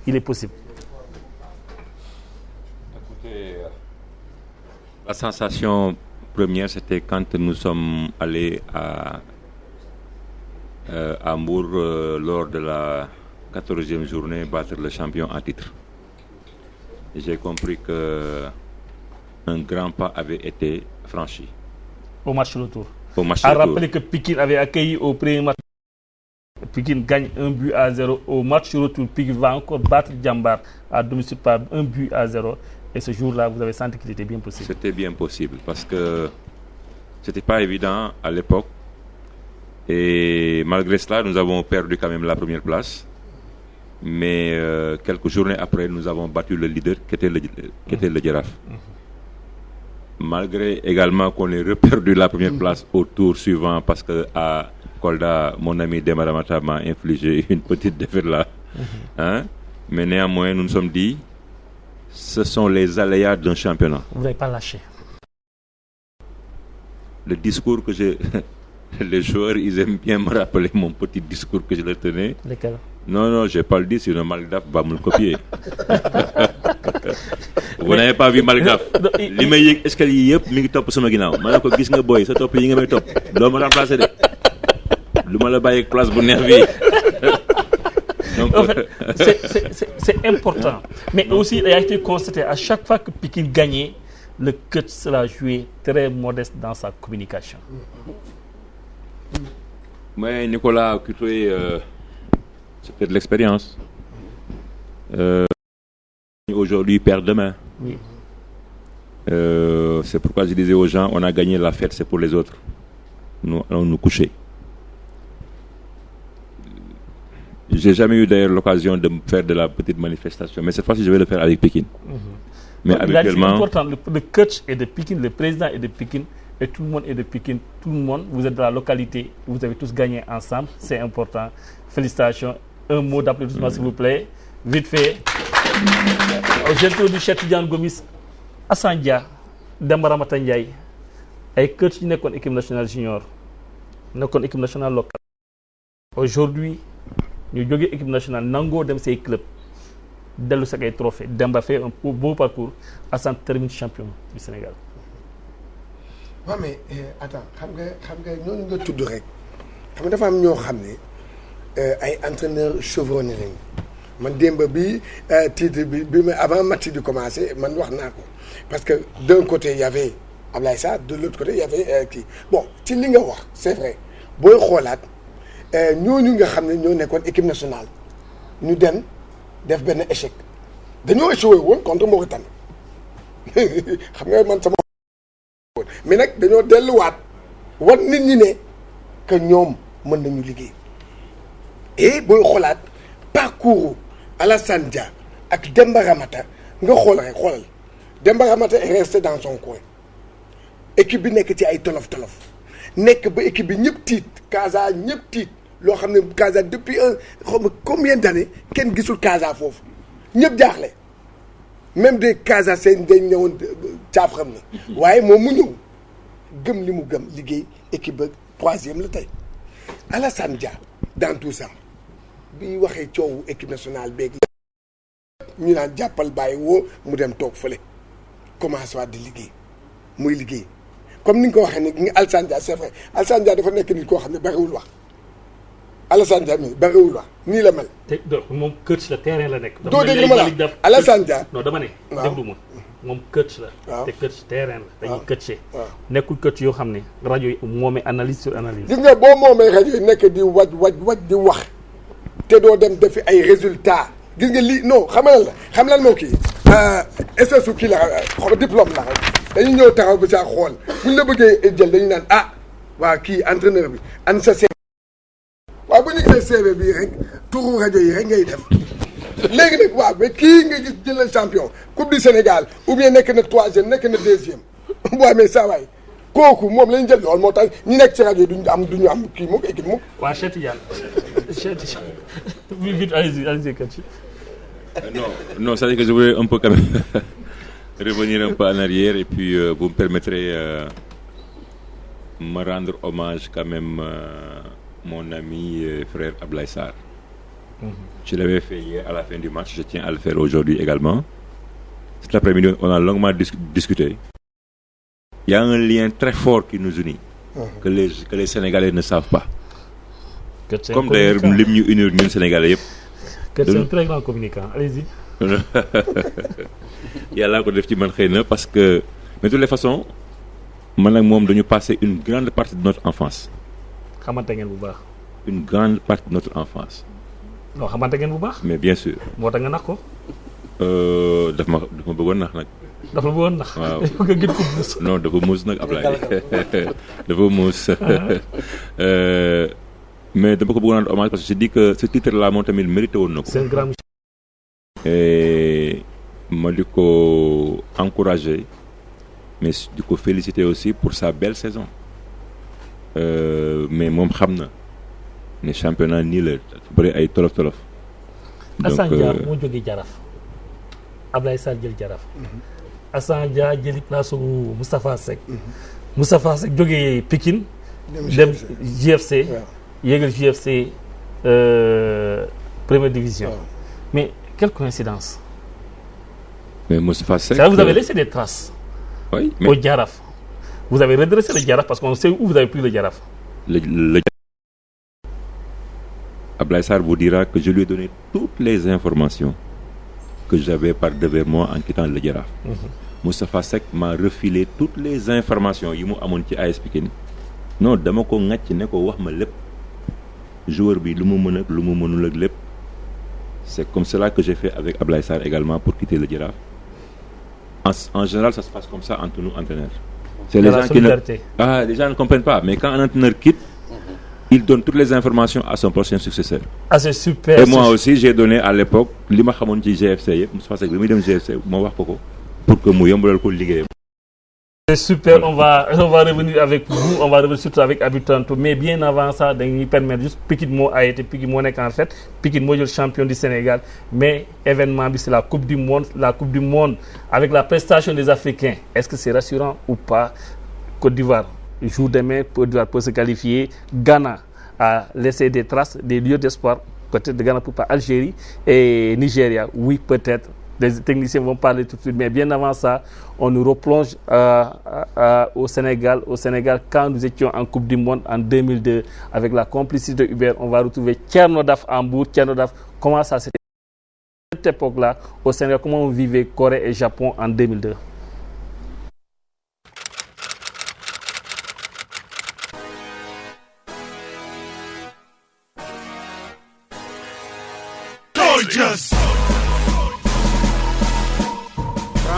Il est possible. Écoutez, la sensation première, c'était quand nous sommes allés à Mbour lors de la 14e journée battre le champion en titre. J'ai compris que un grand pas avait été franchi. Au match retour. Au match à retour. rappeler que Pikine avait accueilli au premier match. Pikine gagne 1-0. Au match retour, Pikine va encore battre Djambar à domicile par 1-0. Et ce jour-là, vous avez senti qu'il était bien possible. C'était bien possible parce que c'était pas évident à l'époque. Et malgré cela, nous avons perdu quand même la première place. Mais quelques journées après, nous avons battu le leader qui était le Giraffe. Malgré également qu'on ait reperdu la première place au tour suivant parce que à Kolda, mon ami Demaramata m'a infligé une petite défaite là. Hein? Mais néanmoins, nous nous sommes dit, ce sont les aléas d'un championnat. Vous n'avez pas lâché. Le discours que j'ai... Les joueurs, ils aiment bien me rappeler mon petit discours que je leur tenais. Lequel? Non, je n'ai pas le dit, sinon Malik Daf va me le copier. Vous n'avez pas vu Malik Daf? Li may yëg escalier yëpp mi ngi topp sama ginnaaw. Ma ne ko gis nga boy sa topp yi nga may topp doo ma remplacer de. Lu ma la bàyyi place bu neex bi. Donc, en fait, c'est important. Mais aussi, il a été constaté, à chaque fois que Pikine gagnait, le coach sera joué très modeste dans sa communication. Mais Nicolas Cutoé, c'est peut-être de l'expérience. Aujourd'hui, perd demain. Oui. C'est pourquoi je disais aux gens, on a gagné la fête, c'est pour les autres. Nous allons nous coucher. J'ai jamais eu d'ailleurs l'occasion de faire de la petite manifestation, mais cette fois-ci, je vais le faire avec Pikine. Mais donc, habituellement, important. Le coach est de Pikine, le président est de Pikine, et tout le monde est de Pikine. Tout le monde, vous êtes de la localité, vous avez tous gagné ensemble, c'est important. Félicitations. Un mot d'applaudissement, s'il vous plaît. Vite fait. Au gentleman du Cheikh Tidiane Gomis, Assane Dia, Demba Ramata Ndiaye, ay coach yi nekkoon équipe nationale junior, nekkoon équipe nationale locale. Aujourd'hui, ñu jógee équipe nationale nangoo dem say club dellu sa ay trophée. Demba fait un beau parcours. Assane termine champion du Sénégal. waaw mais attends xam nga ñooñu nga tudd rek xam nga dafa am ñoo xam ne ay entraîneurs chevronnés lañu man démb bi titre bi ma avant match di commencer man wax naa ko parce que d'un côté il y avait Ablaye Sarr de l'autre côté il y avait kii bon ci li nga wax c'est vrai booy xoolaat ñooñu nga xam ne ñoo nekkoon équipe nationale ñu dem def benn échec dañoo échoué woon contre Mauritanie xam nga man sama mais nag dañoo delluwaat wan nit ñi ne que ñoom mën nañu liggéey et booy xoolaat parcours Alassane Dia ak Demba Ramata nga xoolal Demba Ramata est resté dans son coin équipe bi nekk ci ay tolof nekk ba équipe bi ñëpp tiit Casa ñëpp tiit loo xam ne Casa depuis xaw ma combien d'années kenn gisul Casa foofu ñëpp jaaxle même des Casa seen dañ ñëwoon caaf xam na waaye moom mu ñëw gëm li mu gëm liggéey équipe ba 3e la tey Alassane Dia dans tout ça bi waxee coowu équipe nationale beeg ñu naan jàppal bàyyi woo mu dem toog fële commencé waat di liggéey muy liggéey comme ni nga ko waxee ni nga Alassane Dia c'est vrai Alassane Dia dafa nekk nit koo xam ne bariwul wax Alassane Dia mi bariwul wax nii la mel. te moom coach la terrain la nekk. doo dégg ma la Alassane Dia. non dama ne. déglu ma moom coach la. waaw te coach terrain la. dañuy coacher. nekkul coach yoo xam ne rajo yi moomee analyse sur analyse. gis nga boo moomee rajo yi nekk di waj di wax te doo dem defi ay résultats gis nga lii non xam lan moo kii. espèce kii la xool diplôme la dañuy ñëw taxaw bi saa xool buñ la bëggee jël dañu naan waa kii entraîneur bi an sa CV. waaw bu ñu gisee CV bii rek turu rajo yi rek ngay def léegi nag waaw mais kii nga gis jëlal champion coupe du Sénégal ou bien nekk na 3e nekk na 2e bu amee saa waay kooku moom la ñu jël lool moo tax ñi nekk ci rajo yi duñu am kii moom équipe moom. waa Cheikh Tidiane vite allez-y coach. Non, c'est-à-dire que je voulais un peu quand même revenir un peu en arrière et puis vous me permettrez me rendre hommage quand même mon ami et frère Ablaye Sarr. Je l'avais fait hier à la fin du match, je tiens à le faire aujourd'hui également. Cet après-midi, on a longuement discuté. Il y a un lien très fort qui nous unit, que les Sénégalais ne savent pas. Comme d'ailleurs, lim ñu unir ñun Sénégalais yëpp. C'est un très grand communicant, allez-y. Yàlla ko def ci man xëy na parce que mais de toutes les façons man ak moom dañu passé une grande partie de notre enfance. xamante ngeen bu baax. Une grande partie de notre enfance. non xamante ngeen bu baax. Mais bien sûr. moo tax nga nax ko. daf ma bëggoon nax nag. dafa bëggoon nax. waaw nga gën ko muus. non dafa muus nag Ablaye dafa muus. Mais dama ko bëggoon rendre hommage parce que je dis que ce titre là moom tamit mérité woon na ko. C'est un grand monsieur. Et ma di ko encourager mais di ko féliciter aussi pour sa belle saison. Mais moom xam na ne championnat nii la bëri ay tolof. Donc Assane Dia moo jógee Jaraaf Ablaye Sarr jël Jaraaf. Assane Dia jëli place su Moustapha Seck. Moustapha Seck jógee Pikine. dem GFC. yéegal GFC première division. Mais quelle coïncidence. Mais Moustapha Seck. Vous avez laissé des traces. Oui, mais... au Jaraaf. Vous avez redressé le Jaraaf parce qu'on sait où vous avez pris le Jaraaf. Ablaye Sarr vous dira que je lui ai donné toutes les informations que j'avais par devers moi en quittant le Jaraaf. Moustapha Seck m'a refilé toutes les informations yi mu amoon ci AS Pikine. Non dama ko ŋàcc ne ko wax ma lépp joueur bi lu mu mën ak lu mu mënul ak lépp. C'est comme cela que j'ai fait avec Ablaye Sarr également pour quitter le Jaraaf. En général, ça se passe comme ça entre nous entraîneurs. C'est les gens qui les gens ne comprennent pas. Mais quand un entraîneur quitte, il donne toutes les informations à son prochain successeur. Ah, c'est super. Et moi aussi, j'ai donné à l'époque li ma xamoon ci GFC yëpp Moustapha Seck bi muy dem GFC ma wax ko pour que mu yombalal ko liggéeyam. C'est super, on va revenir avec vous, on va revenir surtout avec Habib tantôt. Mais bien avant ça, dañuy permettre juste Pikine moo nekk en fait Pikine moo jël champion du Sénégal. Mais événement bi c'est la Coupe du Monde avec la prestation des Africains. Est-ce que c'est rassurant ou pas? Côte d'Ivoire jour demain, Côte d'Ivoire peut se qualifier. Ghana a laissé des traces, des lieux d'espoir. Peut-être de Ghana pour pas Algérie et Nigeria. Oui, peut-être. Les techniciens vont parler tout de suite, mais bien avant ça, on nous replonge au Sénégal. Au Sénégal, quand nous étions en Coupe du Monde en 2002, avec la complicité de Hubert, on va retrouver Thierno Daf en bout. Thierno Daf, comment ça c'était à cette époque-là au Sénégal, comment on vivait Corée et Japon en 2002?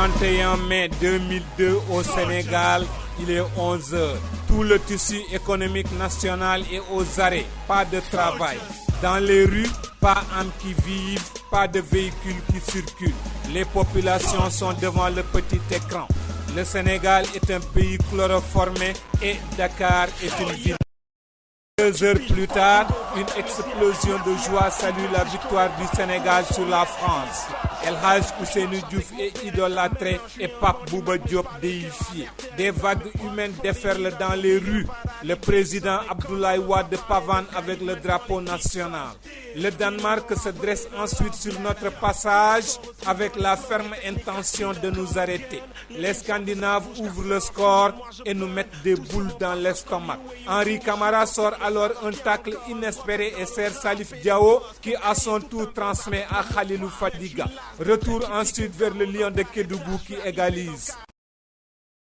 31 mai 2002 au Sénégal, il est 11h. Tout le tissu économique national est aux arrêts. Pas de travail. Dans les rues, pas âmes qui vivent, pas de véhicules qui circulent. Les populations sont devant le petit écran. Le Sénégal est un pays chloroformé et Dakar est une ville. 2 heures plus tard, une explosion de joie salue la victoire du Sénégal sur la France. El Hadj Ousseynou Diouf est idolâtré et Pape Bouba Diop déifié. Des vagues humaines déferlent dans les rues. Le président Abdoulaye Wade pavane avec le drapeau national. Le Danemark se dresse ensuite sur notre passage avec la ferme intention de nous arrêter. Les Scandinaves ouvrent le score et nous mettent des boules dans l'estomac. Henri Camara sort alors un tacle inespéré et sert Salif Diao qui à son tour transmet à Khalilou Fadiga. Retour ensuite vers le Lion de Kédougou qui égalise.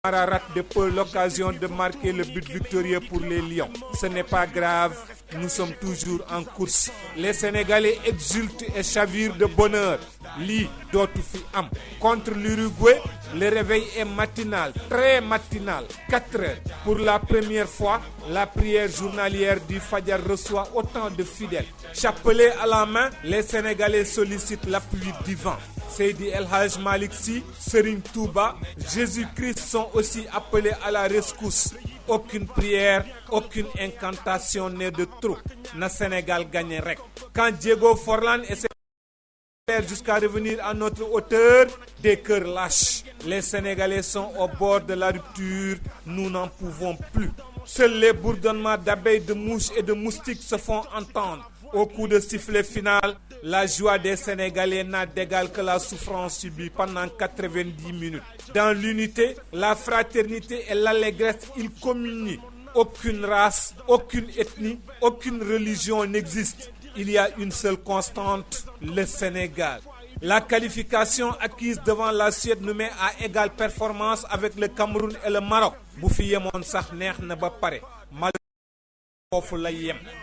Camara rate de peu l'occasion de marquer le but victorieux pour les Lions. Ce n'est pas grave, nous sommes toujours en course. Les Sénégalais exultent et chavirent de bonheur. Li dootu fi am. Contre l'Uruguay, le réveil est matinal, très matinal, 4 heures. Pour la première fois, la prière journalière du Fadjar reçoit autant de fidèles. Chapelet à la main, les Sénégalais sollicitent l'appui divin. Seydi El Hadj Malick Sy, Serigne Touba, Jésus-Christ sont aussi appelés à la rescousse. Aucune prière, aucune incantation n'est de trop. Na Sénégal gagne rek. Quand Diego Forlan essaie de faire jusqu'à revenir à notre hauteur, des cœurs lâches. Les Sénégalais sont au bord de la rupture, nous n'en pouvons plus. Seuls les bourdonnements d'abeilles, de mouches et de moustiques se font entendre. Au coup de sifflet final, la joie des Sénégalais n'a d'égal que la souffrance subie pendant 90 minutes. Dans l'unité, la fraternité et l'allégresse, ils communient. Aucune race, aucune ethnie, aucune religion n'existe. Il y a une seule constante, le Sénégal. La qualification acquise devant la Suède nous met à égale performance avec le Cameroun et le Maroc. Bu fi yemoon sax neex na ba pare.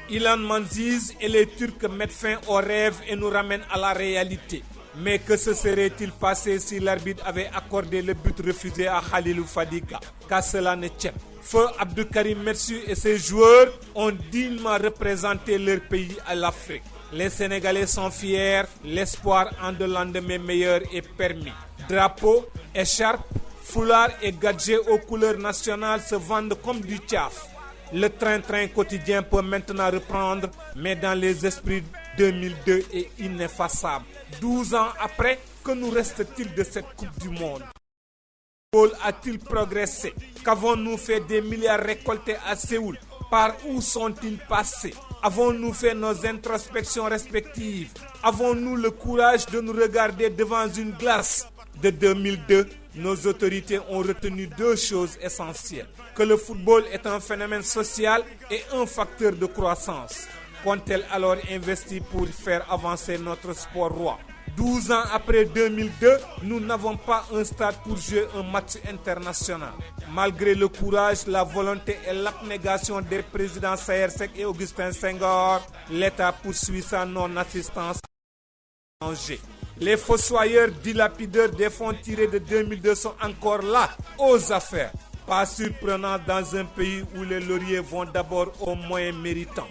Ilan Manziz et les Turcs mettent fin au rêve et nous ramènent à la réalité. Mais que se serait-il passé si l'arbitre avait accordé le but refusé à Khalilou Fadiga? Qu'à cela ne tienne. Feu Abdou Karim Mersu et ses joueurs ont dignement représenté leur pays à l'Afrique. Les Sénégalais sont fiers, l'espoir en de lendemain meilleur est permis. Drapeaux, écharpes, foulards et gadgets aux couleurs nationales se vendent comme du tchaf. Le train-train quotidien peut maintenant reprendre, mais dans les esprits 2002 est ineffaçable. 12 ans après, que nous reste-t-il de cette Coupe du Monde? Le football a-t-il progressé? Qu'avons-nous fait des milliards récoltés à Séoul? Par où sont-ils passés? Avons-nous fait nos introspections respectives? Avons-nous le courage de nous regarder devant une glace? De 2002, nos autorités ont retenu 2 choses essentielles. Que le football est un phénomène social et un facteur de croissance. Qu'ont-elles alors investi pour faire avancer notre sport roi? 12 ans après 2002, nous n'avons pas un stade pour jouer un match international. Malgré le courage, la volonté et l'abnégation des présidents Saher Seck et Augustin Senghor, l'État poursuit sa non-assistance à Angers. Les fossoyeurs dilapideurs des fonds tirés de 2002 sont encore là, aux affaires. Pas surprenant dans un pays où les lauriers vont d'abord aux moyens méritants.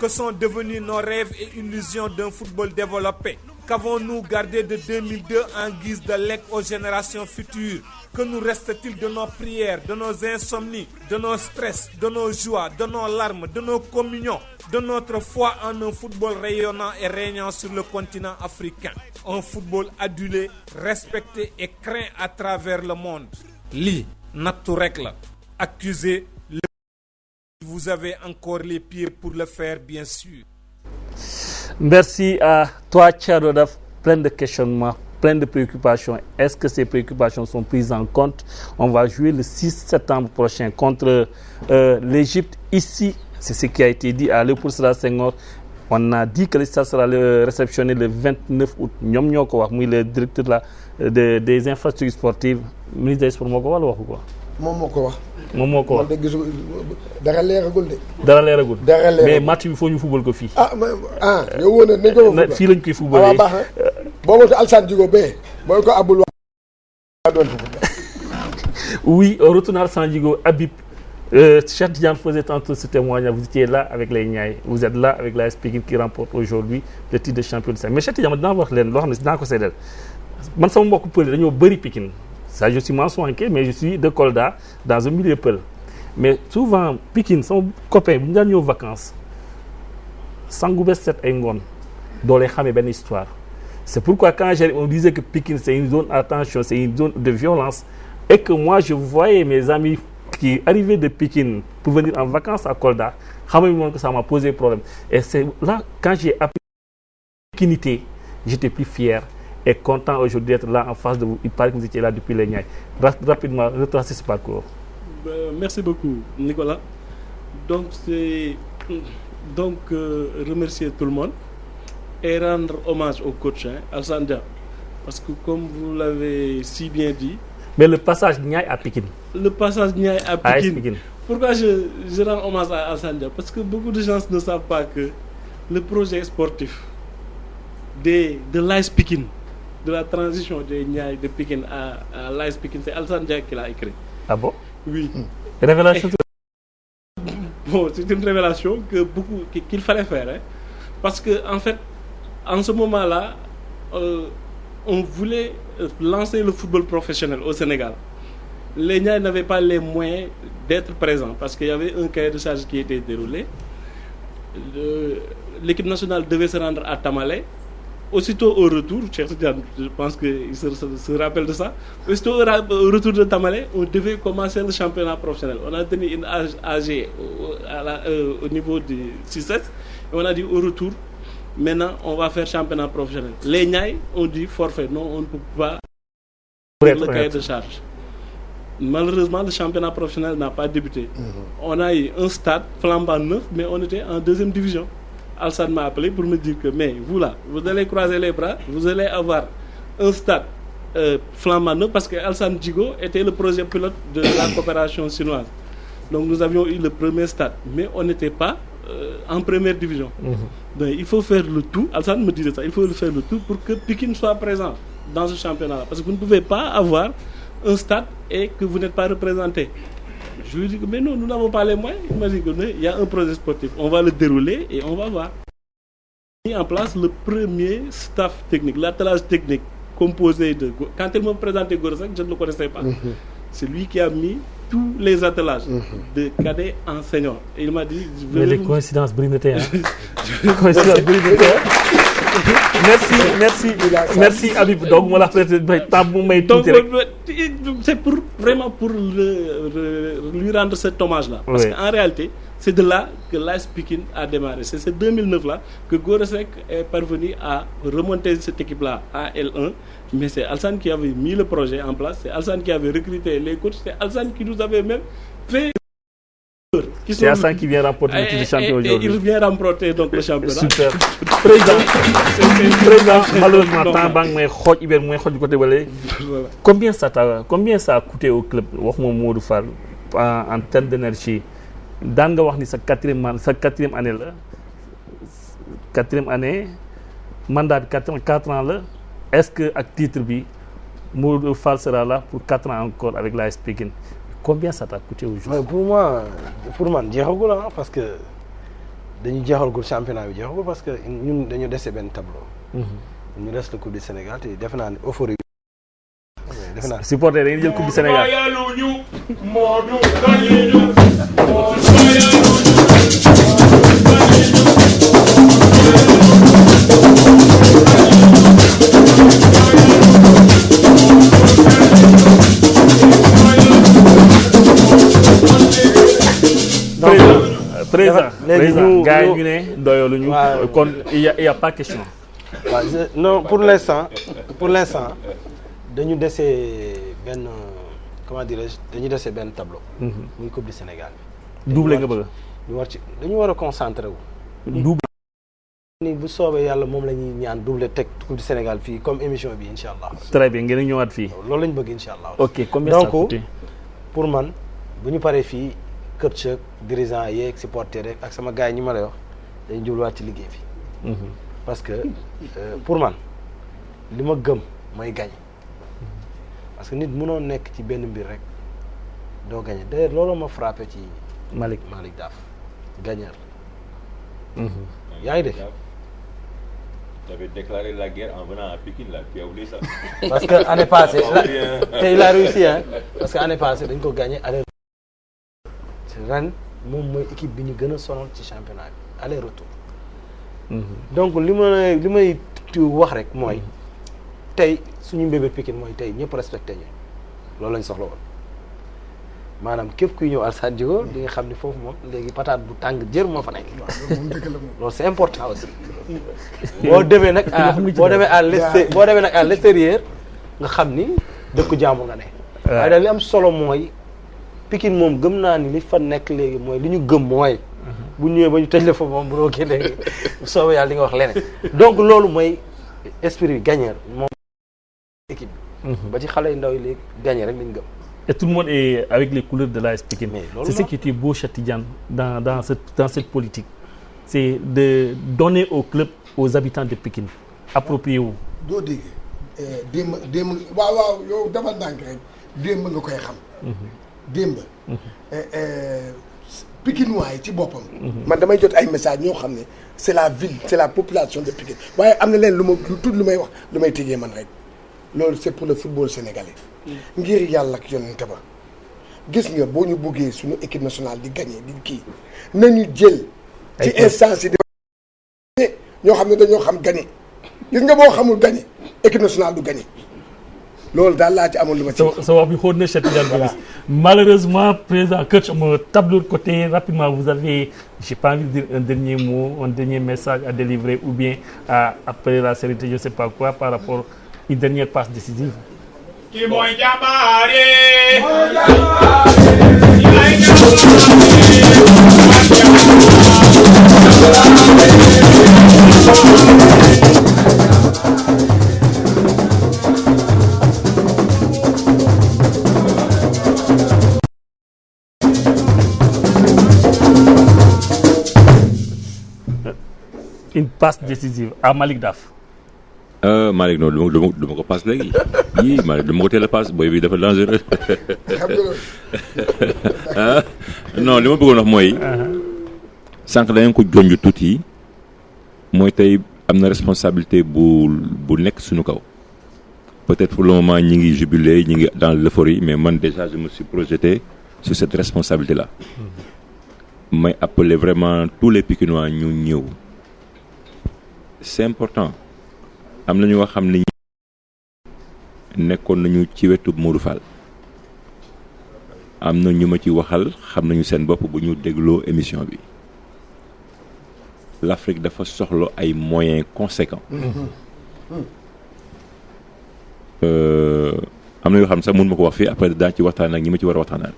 Que sont devenus nos rêves et illusions d'un football développé? Qu'avons-nous gardé de 2002 en guise de legs aux générations futures? Que nous reste-t-il de nos prières, de nos insomnies, de nos stress, de nos joies, de nos larmes, de nos communions, de notre foi en un football rayonnant et régnant sur le continent africain? Un football adulé, respecté et craint à travers le monde. Li, nattu rek la. Accusé, vous avez encore les pieds pour le faire, bien sûr. Merci à toi, Tcharodaf. Plein de questionnements, plein de préoccupations. Est-ce que ces préoccupations sont prises en compte? On va jouer le 6 septembre prochain contre l'Égypte. Ici, c'est ce qui a été dit à Léopold Sédar Senghor. On a dit que ça sera réceptionné le 29 août. Ñom ñoko wax muy le directeur des infrastructures sportives. Ministre des Sports moko wala waxu ko? Moom moo ko wax. Moom moo ko wax. Man de gisu dara leeragul de. Dara leeragul. Mais match bi foo ñu football ko fii. yow woon nañ ko fii lañ koy footballé. Baax na boo ma ko Alassane Djigo bee mooy ko abul Oui, au retour à San Diego, Habib, Cheikh Tidiane faisait tantôt ce témoignage. Vous étiez là avec les Niayes. Vous êtes là avec l'AS Pikine qui remporte aujourd'hui le titre de champion du Sénégal. Mais Cheikh Tidiane, dinaa wax leen loo xam ne dinaa ko seedeel man sama mbokk pël dañoo bëri Pikine. Ça, je suis mansoinké, mais je suis de Kolda dans un milieu pël. Mais souvent Pikine sama copain bu ñu daan ñëw vacances sangu ba set ay ngoon doo lay xamee benn histoire. C'est pourquoi quand on disait que Pikine c'est une zone attention, c'est une zone de violence, et que moi je voyais mes amis qui arrivaient de Pikine pour venir en vacances à Kolda, que ça m'a posé problème. Et c'est là, quand j'ai appris Pikinité, j'étais plus fier et content aujourd'hui d'être là en face de vous. Il paraît que vous étiez là depuis les Niayes. Rapidement, retracez ce parcours. Merci beaucoup, Nicolas. Donc, remercier tout le monde et rendre hommage au coach, Alassane Dia. Parce que comme vous l'avez si bien dit... Mais le passage Niayes à Pikine. Le passage Niayes à Pikine. Pourquoi je rends hommage à Alassane Dia? Parce que beaucoup de gens ne savent pas que le projet sportif de l'AS Pikine, de la transition des Niayes de Pikine à l'AS Pikine, c'est Alassane Dia qui l'a écrit. Ah bon? Oui. Révélation. Bon, c'est une révélation qu'il fallait faire. Hein. Parce que en fait, en ce moment-là, on voulait lancer le football professionnel au Sénégal. Les Niayes n'avaient pas les moyens d'être présents parce qu'il y avait un cahier de charge qui était déroulé. L'équipe nationale devait se rendre à Tamale. Aussitôt au retour, je pense qu'il se rappelle de ça. Aussitôt au retour de Tamale, on devait commencer le championnat professionnel. On a tenu une AG au niveau du 6-7 et on a dit au retour, maintenant on va faire championnat professionnel. Les Niayes ont dit forfait, non, on ne peut pas faire le cahier de charge. Malheureusement, le championnat professionnel n'a pas débuté. On a eu un stade flambant neuf, mais on était en deuxième division. Alassane m'a appelé pour me dire que, mais vous là, vous allez croiser les bras, vous allez avoir un stade flambant neuf, parce que Alassane Djigo était le projet pilote de la coopération chinoise. Donc nous avions eu le premier stade, mais on n'était pas en première division. Donc il faut faire le tout, Alassane me disait ça, il faut faire le tout pour que Pikine soit présent dans ce championnat-là. Parce que vous ne pouvez pas avoir un stade et que vous n'êtes pas représenté. Je lui dis que mais non, nous n'avons pas les moyens. Il m'a dit qu'il y a un projet sportif, on va le dérouler et on va voir. On a mis en place le premier staff technique, l'attelage technique composé de... Quand il m'a présenté Gorosek, je ne le connaissais pas. C'est lui qui a mis tous les attelages de cadets enseignants. Et il m'a dit... Mais les coïncidences brillent, hein. Merci Habib. Donc c'est pour vraiment pour lui rendre cet hommage-là. Parce qu'en réalité, c'est de là que l'AS Pikine a démarré. C'est ce 2009-là que Gorosek est parvenu à remonter cette équipe-là à L1. Mais c'est Alassane qui avait mis le projet en place. C'est Alassane qui avait recruté les coachs. C'est Alassane qui nous avait même fait... C'est Alassane qui vient remporter le titre de champion aujourd'hui. Il vient remporter donc le championnat. Super. Président, malheureusement, combien ça a coûté au club en termes d'énergie? Dans la quatrième année, mandat de 4 ans là, est-ce que à titre bi Modou Fall sera là pour 4 ans encore avec l'AS Pikine? Combien ça t'a coûté aujourd'hui? Pour moi, jeexagul parce que dañu jeexalagul championnat bi jeexagul parce que ñun dañu dese benn tableau. ñu des la coupe du Sénégal te defe naa ne euphorie bi. supporter dañuy jël coupe du Sénégal. Président, gars yi ñu ne doyaluñu kon il y a pas question. Non, pour l'instant dañu dese benn comment dirais-je dañu dese benn tableau. muy coupe du Sénégal bi. doublé nga bëgg. dañu war a concentré wu. doublé. ni bu soobee yàlla moom la ñuy ñaan doublé teg coupe du Sénégal fii comme émission bi incha allah. Très bien ngeen ñëwaat fii. loolu lañ bëgg incha allah. Ok, combien ça a coûté? Donc pour man bu ñu paree fii coach ak dirigeant yeeg supporter rek ak sama gars yi ñi ma lay wax dañu jubluwaat ci liggéey bi. Parce que pour man li ma gëm mooy gañ. parce que nit mënoo nekk ci benn mbir rek doo gagné d'ailleurs loolu ma frappé ci Malick Daaf gagneur. yaa ngi dégg. Tu avais déclaré la guerre en venant à Pékin là, tu as oublié ça. Parce que année passée te il a réussi hein parce que année passée dañ ko gagné aller ren moom mooy équipe bi ñu gën a sonal ci championnat bi aller retour. donc li may wax rek mooy tey suñu mbébét Pikine mooy tey ñëpp respecté ñu loolu lañ soxla woon maanaam képp kuy ñëw Alassane Djigo di nga xam ni foofu moom léegi patate bu tàng jër moo fa nekk. loolu c'est important aussi. boo demee nag à l'extérieur nga xam ni dëkku jaamu nga ne. waaye daal li am solo mooy Pikine moom gëm naa ni li fa nekk léegi mooy li ñu gëm mooy. bu ñëwee ba ñu tëj la fa moom bu roogee léegi soobee yàlla di nga wax leneen. donc loolu mooy esprit gagneur moom équipe bi. ba ci xale yu ndaw yi léegi gagné rek lañ gëm. Et tout le monde est avec les couleurs de l'AS Pikine. C'est ce qui était beau, Cheikh Tidiane, dans cette politique. C'est de donner au club, aux habitants de Pikine. Appropriez-vous. doo dégg démb waaw yow dafa ndànk rek démb nga koy xam. démb. Pikinois yi ci boppam. man damay jot ay messages ñoo xam ne c'est la ville c'est la population de Pikine waaye am na leen lu may wax lu may tëjee man rek loolu c'est pour le football sénégalais. ngir yàlla ak yonente ba gis nga boo ñu buggee suñu équipe nationale di gagner di kii nañu jël ci instance yi di ñoo xam ne dañoo xam gagner gis nga boo xamul gagner équipe nationale du gagner loolu daal laa ci amoon lu ma ci sa wax bi xóot na Cheikh Tidiane. Malheureusement président coach me tape de l'autre côté rapidement vous avez j'ai pas envie de dire un dernier mot un dernier message à délivrer ou bien à appeler la sérénité je sais pas quoi par rapport à une dernière passe décisive. Ki mooy jàmbaare Une passe décisive à Malick Daf. Malick non du ma ko passe léegi yii Malick du ma ko teel a passe booy bi dafa dangereux non li ma bëggoon wax mooy sànq dañu ko jonj tuuti mooy tey am na responsabilité bu nekk suñu kaw peut-être pour le moment ñi ngi jubilé ñi ngi dans l'euphorie mais man déjà je me suis projeté sur cette responsabilité là may appeler vraiment tous les Pikinois ñu ñëw c'est important am na ñu nga xam ne nekkoon nañu ci wetu Modou Fall am na ñu ma ci waxal xam nañu seen bopp bu ñu dégloo émission bi l'Afrique dafa soxla ay moyens conséquents am na yoo xam sax mun ma ko wax fii après daan ci waxtaan ak ñi ma ci war a waxtaanal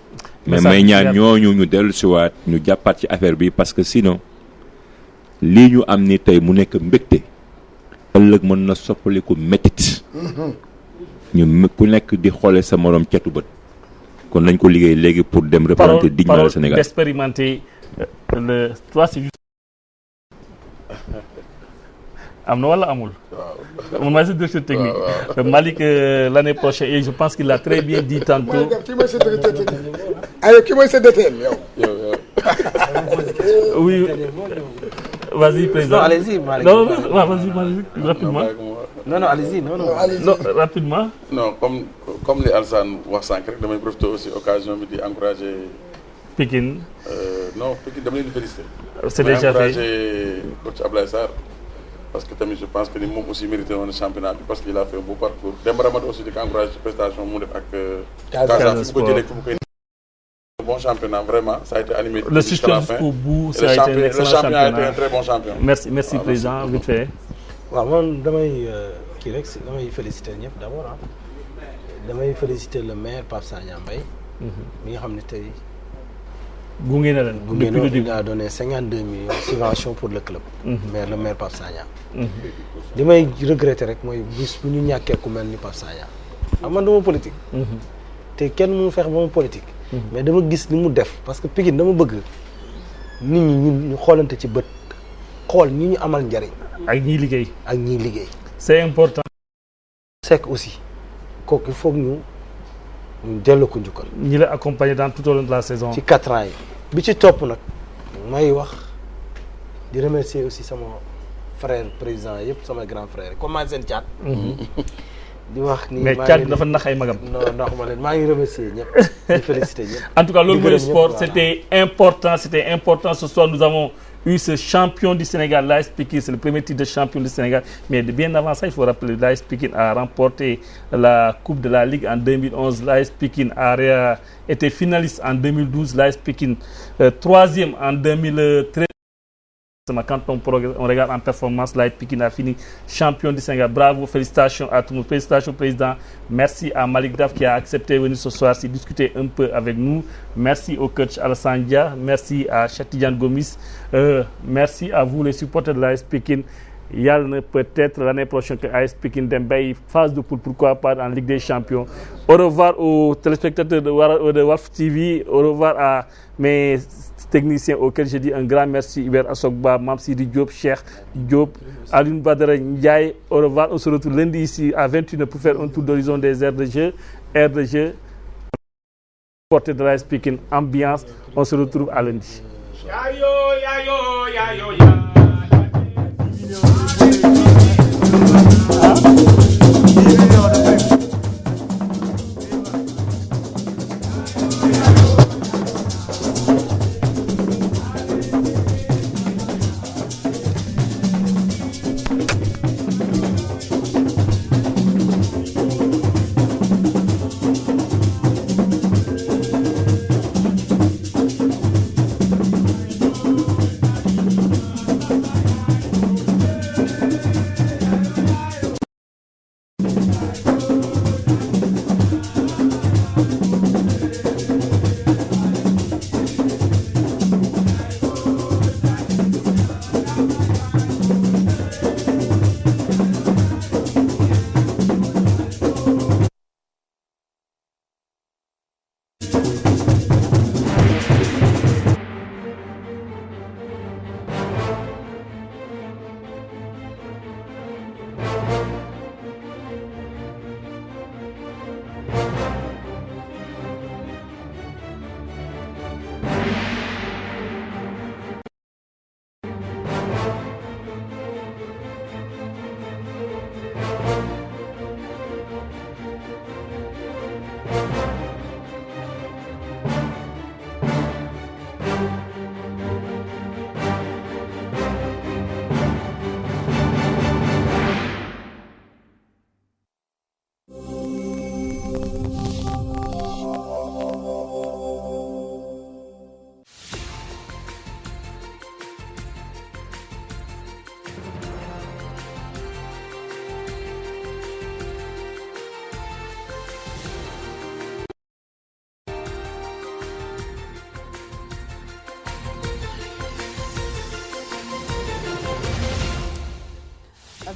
mais may ñaan ñooñu ñu dellu siwaat ñu jàppaat ci affaire bi parce que sinon lii ñu am ni tey mu nekk mbégte ëllëg mën na soppaliku métit ñu ku nekk di xoole sa morom cetu bët kon nañ ko liggéey léegi pour dem représenter dignement le Sénégal d'expérimenter le toi c'est juste am na wala amul man maay sa directeur technique Malick l'année prochaine et je pense qu'il l'a très bien dit tantôt ki mooy sa directeur technique ay ki mooy sa DTN yow oui vas-y président non allez-y Malick non vas-y Malick rapidement non allez-y non rapidement non comme li Alassane wax sànq rek damay profiter aussi occasion bi di encourager Pikine non Pikine dama leen di féliciter c'est déjà fait encourager coach Ablaye Sarr parce que tamit je pense que ni moom aussi mérité woon championnat bi parce qu'il a fait un beau parcours Demba Ramata aussi di ko encourager ci prestation mu def ak Casa fu ko jëlee fu mu koy bon championnat vraiment ça a été animé le système jusqu'au bout ça a été un excellent championnat a été un très bon champion merci président vite fait waaw man damay kii rek damay féliciter ñëpp d'abord damay féliciter le maire Pape Sagna Mbaye mi nga xam ne tey gunge na leen depuis le début il a donné 52 millions subvention pour le club le maire Pape Sagna li may regretter rek mooy bis bu ñu ñàkkee ku mel ni Pape Sagna man dama politique te kenn mënu fex ba ma politique mais dama gis li mu def parce que Pikine dama bëgg nit ñi ñu xoolante ci bët xool ñi ñu amal njariñ ak ñiy liggéey c'est important Seck Seck aussi kooku il faut ñu ñu delloo ko njukkal. ñi la accompagné dans tout au long de la saison. ci 4 ans yi bi ci topp nag may wax di remercier aussi sama frère président yëpp sama grand frère comme maa seen caat. di wax ni mais caat dafa nax ay magam. non ndax ma leen maa ngi remercier ñëpp di féliciter ñëpp. En tout cas loolu mooy sport c'était important ce soir nous avons eu ce champion du Sénégal, l'AS Pikine, c'est le premier titre de champion du Sénégal. Mais bien avant ça, il faut rappeler l'AS Pikine a remporté la Coupe de la Ligue en 2011. L'AS Pikine a été finaliste en 2012. L'AS Pikine troisième en 2013. Quand on regarde en performance, l'AS Pikine a fini champion du Sénégal. Bravo, félicitations à tout le monde. Félicitations président. Merci à Malick Daf qui a accepté de venir ce soir si discuter un peu avec nous. Merci au coach Alassane Dia. Merci à Cheikh Tidiane Gomis. Merci à vous les supporters de l'AS Pikine. Il y a peut-être l'année prochaine que AS Pikine Dembay phase de poule, pourquoi pas en Ligue des Champions. Au revoir aux téléspectateurs de Walf TV. Au revoir à mes techniciens auxquels je dis un grand merci, Hubert Assogba, Mamsidi Diop, Cheikh Diop, Alioune Badara Ndiaye. Au revoir, on se retrouve lundi ici à 21h pour faire un tour d'horizon des aires de jeu. Portée de l'AS Pikine, ambiance, on se retrouve à lundi.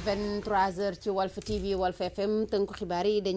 Vingt-trois heures ci Walf TV Walf FM tënku xibaar yi dañu